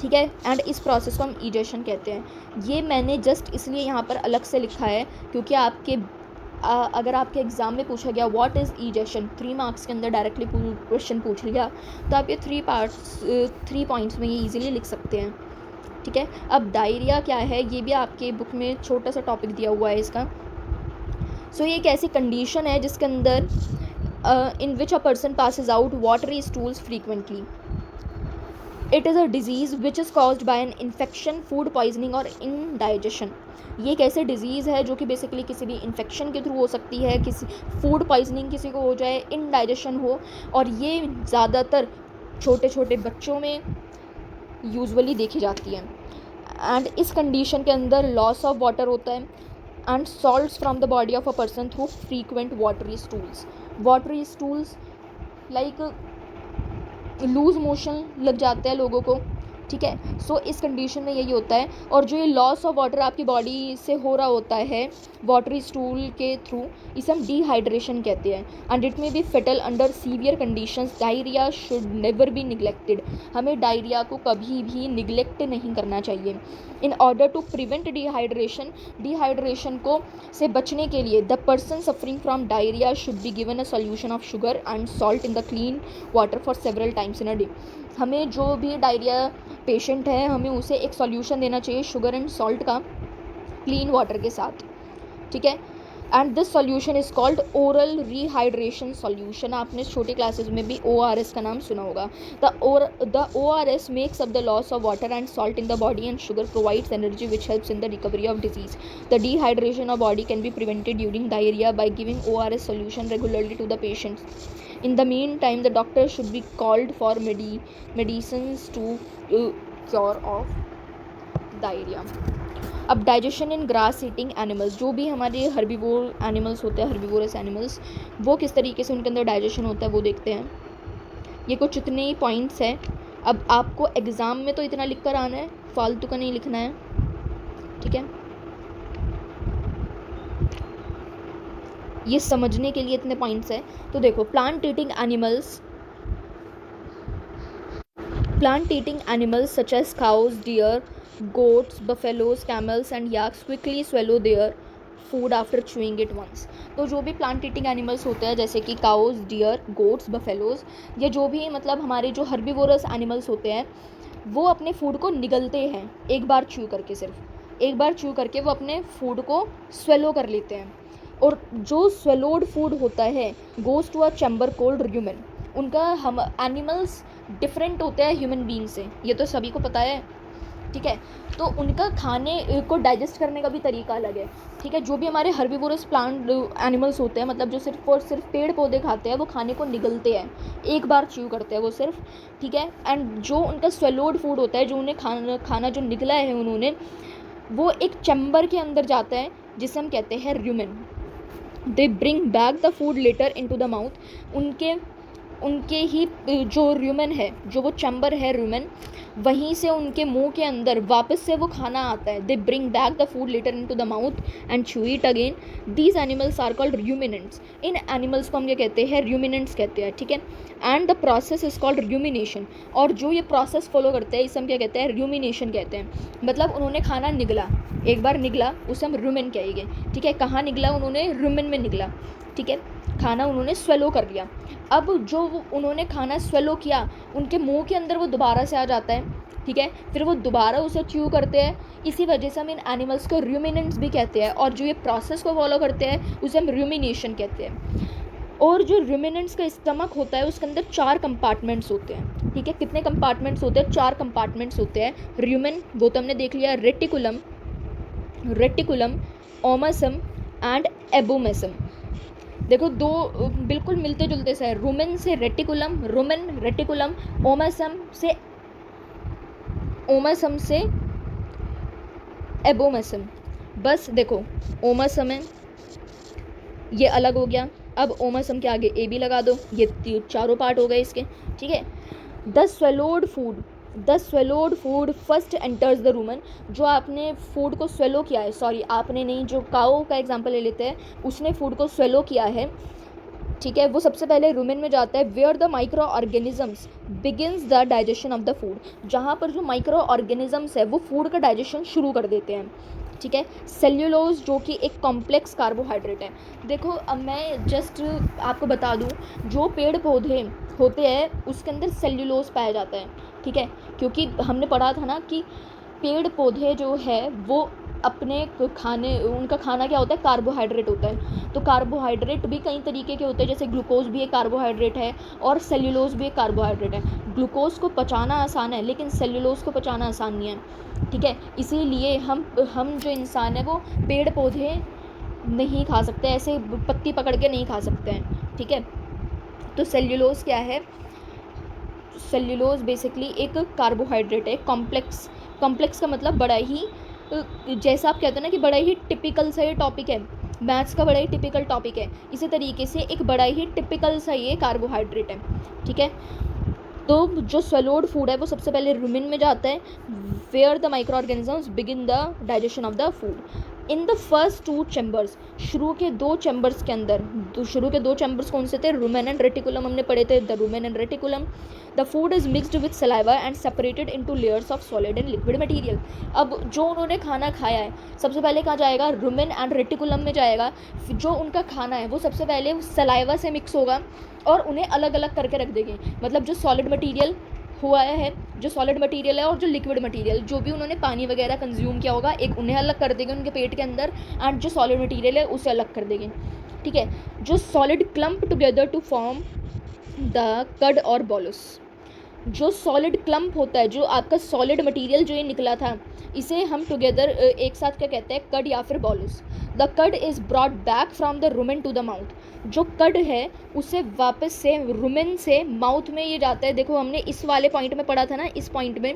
ठीक है। एंड इस प्रोसेस को हम ईजेशन कहते हैं। ये मैंने जस्ट इसलिए यहाँ पर अलग से लिखा है क्योंकि अगर आपके एग्ज़ाम में पूछा गया व्हाट इज़ ईजेशन, 3 मार्क्स के अंदर डायरेक्टली क्वेश्चन पूछ लिया तो आप ये 3 पॉइंट्स में ये ईजिली लिख सकते हैं, ठीक है। अब डायरिया क्या है ये भी आपके बुक में छोटा सा टॉपिक दिया हुआ है इसका। सो ये एक ऐसी कंडीशन है जिसके अंदर in which a person passes out watery stools frequently. It is a disease which is caused by an infection, food poisoning और इनडाइजेशन। ये एक ऐसे डिजीज़ है जो कि बेसिकली किसी भी इन्फेक्शन के थ्रू हो सकती है, किसी फूड पॉइजनिंग किसी को हो जाए, इनडाइजेशन हो, और ये ज़्यादातर छोटे छोटे बच्चों में यूजुअली देखी जाती है। एंड इस कंडीशन के अंदर लॉस ऑफ वाटर होता है and salts from the body of a person through frequent watery stools. Watery stools like loose motion लग जाते हैं लोगों को, ठीक है। सो इस कंडीशन में यही होता है। और जो ये लॉस ऑफ वाटर आपकी बॉडी से हो रहा होता है वाटरी स्टूल के थ्रू, इसे हम डिहाइड्रेशन कहते हैं। And it may be fatal under severe conditions. Diarrhoea should never be neglected. हमें डायरिया को कभी भी निगलेक्ट नहीं करना चाहिए। In order to prevent dehydration को से बचने के लिए the person suffering from diarrhoea should be given a solution of sugar and salt in the clean water for several times in a day. हमें जो भी डायरिया पेशेंट है, हमें उसे एक सॉल्यूशन देना चाहिए शुगर एंड सॉल्ट का, क्लीन वाटर के साथ, ठीक है। And this solution is called oral rehydration solution. आपने छोटी क्लासेस में भी ORS का नाम सुना होगा। The ORS makes up the loss of water and salt in the body and sugar provides energy which helps in the recovery of disease. The dehydration of body can be prevented during diarrhoea by giving ORS solution regularly to the patients. In the meantime, the doctor should be called for medicines to cure of diarrhea. अब digestion इन grass eating animals, जो भी हमारे herbivore animals होते हैं, herbivorous animals, वो किस तरीके से उनके अंदर डाइजेशन होता है वो देखते हैं। ये कुछ इतने ही पॉइंट्स हैं। अब आपको एग्ज़ाम में तो इतना लिख कर आना है, फालतू का नहीं लिखना है, ठीक है। ये समझने के लिए इतने पॉइंट्स हैं। तो देखो, plant eating animals such as cows, deer, goats, buffaloes, camels and yaks quickly swallow their food after chewing it once. तो जो भी प्लांट ईटिंग एनिमल्स होते हैं जैसे कि काउज, डियर, गोट्स, बफेलोज, ये जो भी मतलब हमारे जो हर्बीवोरस एनिमल्स होते हैं, वो अपने फूड को निगलते हैं एक बार च्यू करके, सिर्फ एक बार च्यू करके वो अपने फूड को स्वेलो कर लेते हैं। और जो स्वेलोड फूड होता है goes to a chamber called rumen. उनका हम एनिमल्स डिफरेंट होते हैं ह्यूमन बीइंग से, ये तो सभी को पता है, ठीक है। तो उनका खाने को डाइजेस्ट करने का भी तरीका अलग है, ठीक है। जो भी हमारे हर्बीवोरस प्लांट एनिमल्स होते हैं, मतलब जो सिर्फ और सिर्फ पेड़ पौधे खाते हैं, वो खाने को निगलते हैं, एक बार च्यू करते हैं वो सिर्फ, ठीक है। एंड जो उनका स्वेलोड फूड होता है, जो उन्हें खाना जो निगला है उन्होंने, वो एक चैम्बर के अंदर जाता है जिसे हम कहते हैं rumen. They bring back the food later into the mouth. उनके ही जो र्यूमेन है, जो वो चैम्बर है र्यूमेन, वहीं से उनके मुंह के अंदर वापस से वो खाना आता है। They bring back the food later into the mouth and chew it again. These animals are called ruminants. इन एनिमल्स को हम क्या कहते हैं? र्यूमिनेंट्स कहते हैं, ठीक है। And the process is called rumination. और जो ये प्रोसेस फॉलो करते हैं इसे हम क्या कहते हैं? र्यूमिनेशन कहते हैं। मतलब उन्होंने खाना निगला, एक बार निगला, उसे हम र्यूमेन कहेंगे, ठीक है। कहाँ निगला? उन्होंने र्यूमेन में निगला, ठीक है। खाना उन्होंने स्वेलो कर लिया। अब जो उन्होंने खाना स्वेलो किया, उनके मुंह के अंदर वो दोबारा से आ जाता है, ठीक है। फिर वो दोबारा उसे च्यू करते हैं। इसी वजह से हम इन एनिमल्स को र्यूमिनेंट्स भी कहते हैं। और जो ये प्रोसेस को फॉलो करते हैं उसे हम र्यूमिनेशन कहते हैं। और जो र्यूमिनेंट्स का स्टमक होता है उसके अंदर 4 कंपार्टमेंट्स होते हैं, ठीक है। कितने कंपार्टमेंट्स होते हैं? 4 कंपार्टमेंट्स होते हैं। र्यूमेन, वो तो हमने देख लिया, रेटिकुलम, ओमसम एंड एबोमेसम। देखो, दो बिल्कुल मिलते जुलते से है। रूमेन से रेटिकुलम, ओमसम से एबोमेसम। बस देखो, ओमसम है, ये अलग हो गया। अब ओमसम के आगे ए भी लगा दो, ये चारों पार्ट हो गए इसके, ठीक है। The swallowed food first enters the rumen. जो आपने फूड को स्वेलो किया है, सॉरी आपने नहीं, जो काऊ का एग्जांपल ले लेते हैं, उसने फूड को स्वेलो किया है, ठीक है, वो सबसे पहले रूमेन में जाता है। Where the micro organisms begins the digestion of the food. जहाँ पर जो माइक्रो ऑर्गेनिजम्स है वो फूड का डाइजेशन शुरू कर देते हैं, ठीक है। सेल्यूलोज, जो कि एक कॉम्प्लेक्स कार्बोहाइड्रेट है। देखो, अब मैं जस्ट आपको बता दूं, जो पेड़ पौधे होते हैं उसके अंदर सेल्यूलोज पाया जाता है, ठीक है। क्योंकि हमने पढ़ा था ना कि पेड़ पौधे जो है वो अपने खाने, उनका खाना क्या होता है, कार्बोहाइड्रेट होता है। तो कार्बोहाइड्रेट भी कई तरीके के होते हैं, जैसे ग्लूकोज भी एक कार्बोहाइड्रेट है और सेल्यूलोज भी एक कार्बोहाइड्रेट है। ग्लूकोज को पचाना आसान है लेकिन सेल्यूलोज को पचाना आसान नहीं है, ठीक है। इसीलिए हम जो इंसान है वो पेड़ पौधे नहीं खा सकते, ऐसे पत्ती पकड़ के नहीं खा सकते हैं, ठीक है। तो सेल्यूलोज क्या है, सेल्यूलोज बेसिकली एक कार्बोहाइड्रेट है, कॉम्प्लेक्स का मतलब बड़ा ही, जैसा आप कहते हैं ना कि बड़ा ही टिपिकल सा ये टॉपिक है, मैथ्स का बड़ा ही टिपिकल टॉपिक है, इसी तरीके से एक बड़ा ही टिपिकल सा ये कार्बोहाइड्रेट है, ठीक है। तो जो स्वैलोड फूड है वो सबसे पहले रुमिन में जाता है, where the micro organisms begin the digestion of the food in the first 2 chambers. शुरू के 2 चैम्बर्स के अंदर, शुरू के 2 चैम्बर्स कौन से थे, रुमेन एंड रेटिकुलम हमने पढ़े थे, the rumen and reticulum. The food is mixed with saliva and separated into layers of solid and liquid material. अब जो उन्होंने खाना खाया है सबसे पहले कहाँ जाएगा, रुमेन एंड रेटिकुलम में जाएगा। जो उनका खाना है वो सबसे पहले सलाइवा से मिक्स होगा और उन्हें अलग अलग करके रख देंगे, मतलब जो सॉलिड मटेरियल हुआ है, जो सॉलिड मटेरियल है और जो लिक्विड मटेरियल, जो भी उन्होंने पानी वगैरह कंज्यूम किया होगा, एक उन्हें अलग कर देंगे उनके पेट के अंदर, एंड जो सॉलिड मटेरियल है उसे अलग कर देंगे, ठीक है। जो solid clump together to form the cud और बॉलस। जो सॉलिड क्लम्प होता है, जो आपका सॉलिड मटेरियल जो ये निकला था, इसे हम टुगेदर एक साथ क्या कहते हैं, कड या फिर bolus. The cud is brought back from the rumen to the mouth. जो कड है उसे वापस से रुमेन से माउथ में ये जाता है। देखो हमने इस वाले पॉइंट में पढ़ा था ना, इस पॉइंट में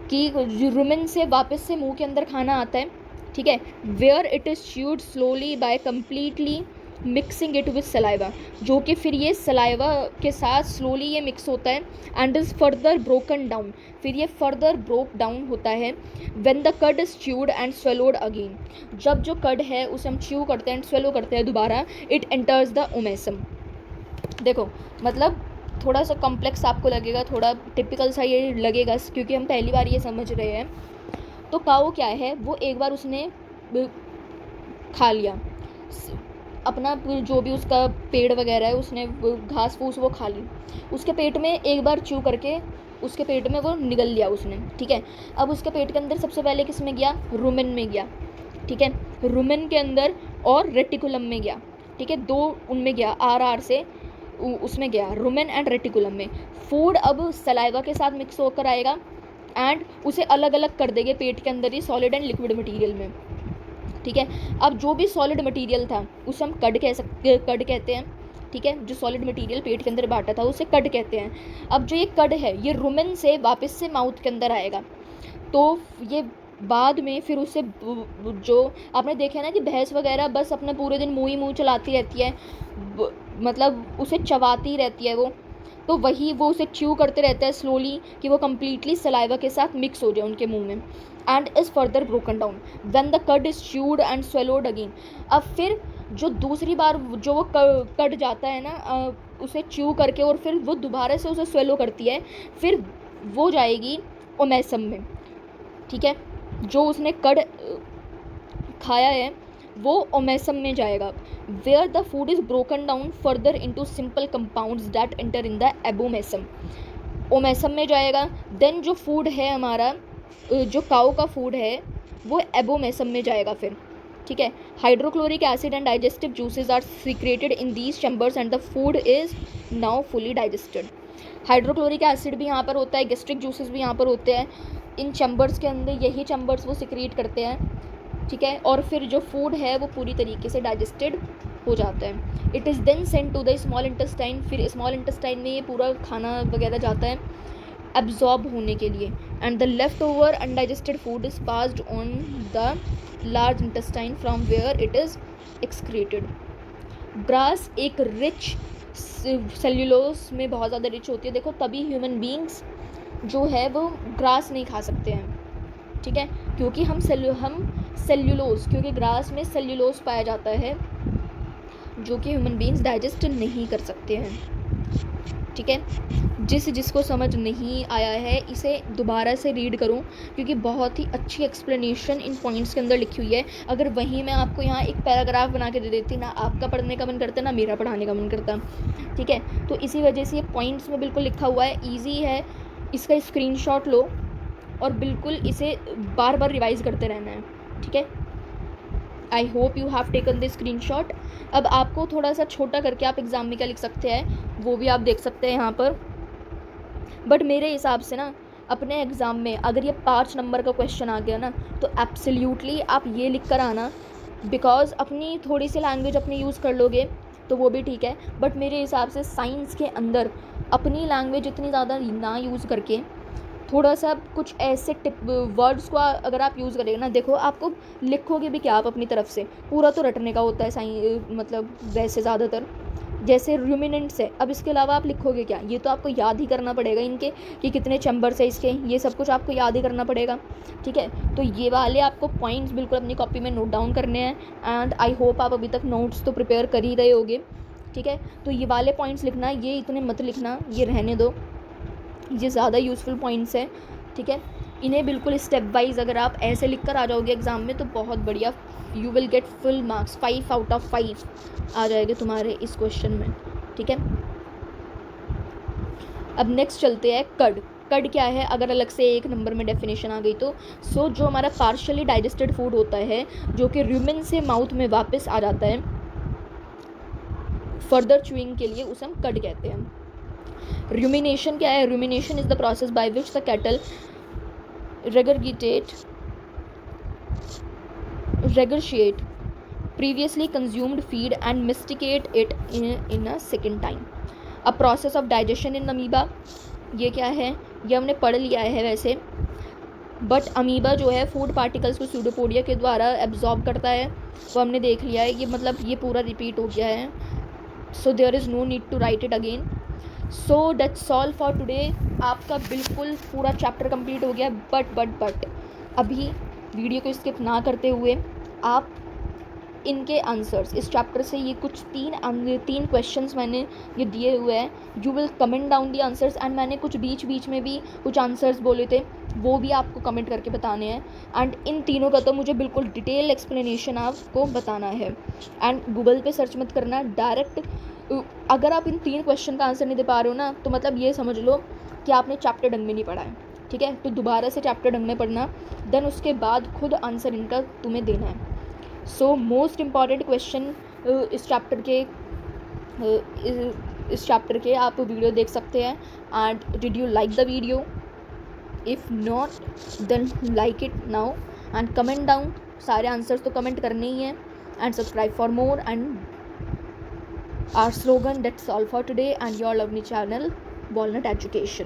कि रुमेन से वापस से मुंह के अंदर खाना आता है, ठीक है। Where it is chewed slowly by completely mixing it with saliva, जो कि फिर ये सलाइवा के साथ स्लोली ये मिक्स होता है, and is further broken down, फिर ये फर्दर ब्रोक डाउन होता है व्हेन द कड is chewed and swallowed again. जब जो कड है उसे हम च्यू करते हैं एंड स्वेलो करते हैं दोबारा, इट एंटर्स द ओमेसम। देखो मतलब थोड़ा सा कॉम्प्लेक्स आपको लगेगा, थोड़ा टिपिकल सा ये लगेगा क्योंकि हम पहली बार ये समझ रहे हैं। तो काऊ क्या है, वो एक बार उसने खा लिया अपना जो भी उसका पेड़ वगैरह है, उसने घास फूस वो खा ली, उसके पेट में एक बार च्यू करके उसके पेट में वो निगल लिया उसने, ठीक है। अब उसके पेट के अंदर सबसे पहले किस में गया, रुमेन में गया, ठीक है। रुमेन के अंदर और रेटिकुलम में गया, ठीक है, 2 उनमें गया, आर से उसमें गया, रुमेन एंड रेटिकुलम में। फूड अब सलाइवा के साथ मिक्स होकर आएगा एंड उसे अलग अलग कर देंगे पेट के अंदर ही सॉलिड एंड लिक्विड मटेरियल में, ठीक है। अब जो भी सॉलिड मटेरियल था उसे हम कड कहते हैं, ठीक है। जो सॉलिड मटेरियल पेट के अंदर बांटा था उसे कड कहते हैं। अब जो ये कड है ये रुमेन से वापस से माउथ के अंदर आएगा, तो ये बाद में फिर उसे जो आपने देखा ना कि भैंस वगैरह बस अपने पूरे दिन मुँह ही मुँह चलाती रहती है, मतलब उसे चबाती रहती है वो, तो वही वो उसे च्यू करते रहता है स्लोली कि वो कम्प्लीटली सलाइवा के साथ मिक्स हो जाए उनके मुंह में, and is further broken down when the cud is chewed and swallowed again. अब फिर जो दूसरी बार जो वो कड जाता है ना उसे च्यू करके और फिर वो दोबारा से उसे स्वेलो करती है, फिर वो जाएगी ओमेसम में, ठीक है। जो उसने कड खाया है वो ओमेसम में जाएगा, where the food is broken down further into simple compounds that enter in the abomasum. Omasum में जाएगा, देन जो फूड है हमारा, जो काऊ का फूड है वो एबोमेसम में जाएगा फिर, ठीक है। Hydrochloric acid and digestive juices are secreted in these chambers and the food is now fully digested. Hydrochloric acid भी यहाँ पर होता है, गैस्ट्रिक जूसेस भी यहाँ पर होते हैं, इन चैम्बर्स के अंदर यही चैम्बर्स वो सीक्रेट करते हैं, ठीक है। और फिर जो फूड है वो पूरी तरीके से डाइजेस्टेड हो जाता है। It is then sent to the small intestine, फिर स्मॉल इंटेस्टाइन में ये पूरा खाना वगैरह जाता है एब्जॉर्ब होने के लिए, and the left over undigested food is passed on the large intestine from where it is excreted. Grass एक रिच सेल्यूलोस में बहुत ज़्यादा रिच होती है, देखो तभी ह्यूमन बींग्स जो है वो ग्रास नहीं खा सकते हैं, ठीक है, क्योंकि हम सेल्यूलोज, क्योंकि ग्रास में सेल्यूलोज पाया जाता है जो कि ह्यूमन बींग्स डाइजेस्ट नहीं कर सकते हैं, ठीक है। जिसको समझ नहीं आया है इसे दोबारा से रीड करूं क्योंकि बहुत ही अच्छी एक्सप्लेनेशन इन पॉइंट्स के अंदर लिखी हुई है। अगर वहीं मैं आपको यहाँ एक पैराग्राफ बना के दे देती ना आपका पढ़ने का मन करता ना मेरा पढ़ाने का मन करता, ठीक है। तो इसी वजह से ये पॉइंट्स में बिल्कुल लिखा हुआ है, ईजी है, इसका स्क्रीनशॉट लो और बिल्कुल इसे बार बार रिवाइज़ करते रहना है, ठीक है। I hope you have taken this screenshot. अब आपको थोड़ा सा छोटा करके आप एग्ज़ाम में क्या लिख सकते हैं वो भी आप देख सकते हैं यहाँ पर। बट मेरे हिसाब से ना अपने एग्ज़ाम में अगर ये 5 नंबर का क्वेश्चन आ गया ना तो एब्सोल्युटली आप ये लिख कर आना, बिकॉज़ अपनी थोड़ी सी लैंग्वेज अपनी यूज़ कर लोगे तो वो भी ठीक है, बट मेरे हिसाब से साइंस के अंदर अपनी लैंग्वेज इतनी ज़्यादा ना यूज़ करके थोड़ा सा कुछ ऐसे वर्ड्स को अगर आप यूज़ करेंगे ना, देखो आपको लिखोगे भी क्या आप अपनी तरफ से, पूरा तो रटने का होता है मतलब वैसे ज़्यादातर जैसे रूमिनेंट्स है। अब इसके अलावा आप लिखोगे क्या, ये तो आपको याद ही करना पड़ेगा इनके कि कितने चैम्बर्स है इसके, ये सब कुछ आपको याद ही करना पड़ेगा, ठीक है। तो ये वाले आपको पॉइंट्स बिल्कुल अपनी कॉपी में नोट डाउन करने हैं एंड आई होप आप अभी तक नोट्स तो प्रिपेयर कर ही रहे होगे, ठीक है। तो ये वाले पॉइंट्स लिखना, ये इतने मत लिखना, ये रहने दो, ये ज़्यादा यूज़फुल पॉइंट्स हैं, ठीक है। इन्हें बिल्कुल स्टेप वाइज अगर आप ऐसे लिख कर आ जाओगे एग्ज़ाम में तो बहुत बढ़िया, you will get full marks, 5 out of 5 आ जाएंगे तुम्हारे इस क्वेश्चन में, ठीक है। अब नेक्स्ट चलते हैं कर्ड। कर्ड क्या है, अगर अलग से 1 नंबर में डेफिनेशन आ गई तो जो हमारा पार्शियली डाइजेस्टेड फूड होता है जो कि रूमेन से माउथ में वापस आ जाता है फर्दर च्यूइंग के लिए, उसे हम कर्ड कहते हैं। रूमिनेशन क्या है, rumination is the process by which the cattle regurgitate previously consumed feed and masticate it in a second time. A process of digestion in amoeba, ये क्या है, ये हमने पढ़ लिया है वैसे, बट अमीबा जो है फूड पार्टिकल्स को सूडोपोडिया के द्वारा एब्जॉर्ब करता है, वो हमने देख लिया है, ये मतलब ये पूरा रिपीट हो गया है, so there is no need to write it again. So that's all for today. आपका बिल्कुल पूरा चैप्टर कंप्लीट हो गया, बट अभी वीडियो को स्किप ना करते हुए आप इनके आंसर्स इस चैप्टर से ये कुछ 3 क्वेश्चंस मैंने ये दिए हुए हैं, you will comment down the answers and मैंने कुछ बीच में भी कुछ आंसर्स बोले थे वो भी आपको कमेंट करके बताने हैं एंड इन तीनों का तो मुझे बिल्कुल डिटेल एक्सप्लेनेशन आपको बताना है एंड गूगल पे सर्च मत करना, डायरेक्ट अगर आप इन 3 क्वेश्चन का आंसर नहीं दे पा रहे हो ना तो मतलब ये समझ लो कि आपने चैप्टर ढंग में नहीं पढ़ा है, ठीक है। तो दोबारा से चैप्टर ढंग में पढ़ना, देन उसके बाद खुद आंसर इनका तुम्हें देना है। सो मोस्ट इम्पॉर्टेंट क्वेश्चन इस चैप्टर के आप वीडियो देख सकते हैं and did you like the video, if not then like it now and comment down, सारे आंसर्स तो कमेंट करने ही हैं and subscribe for more and our slogan that's all for today and your lovely channel Walnut education.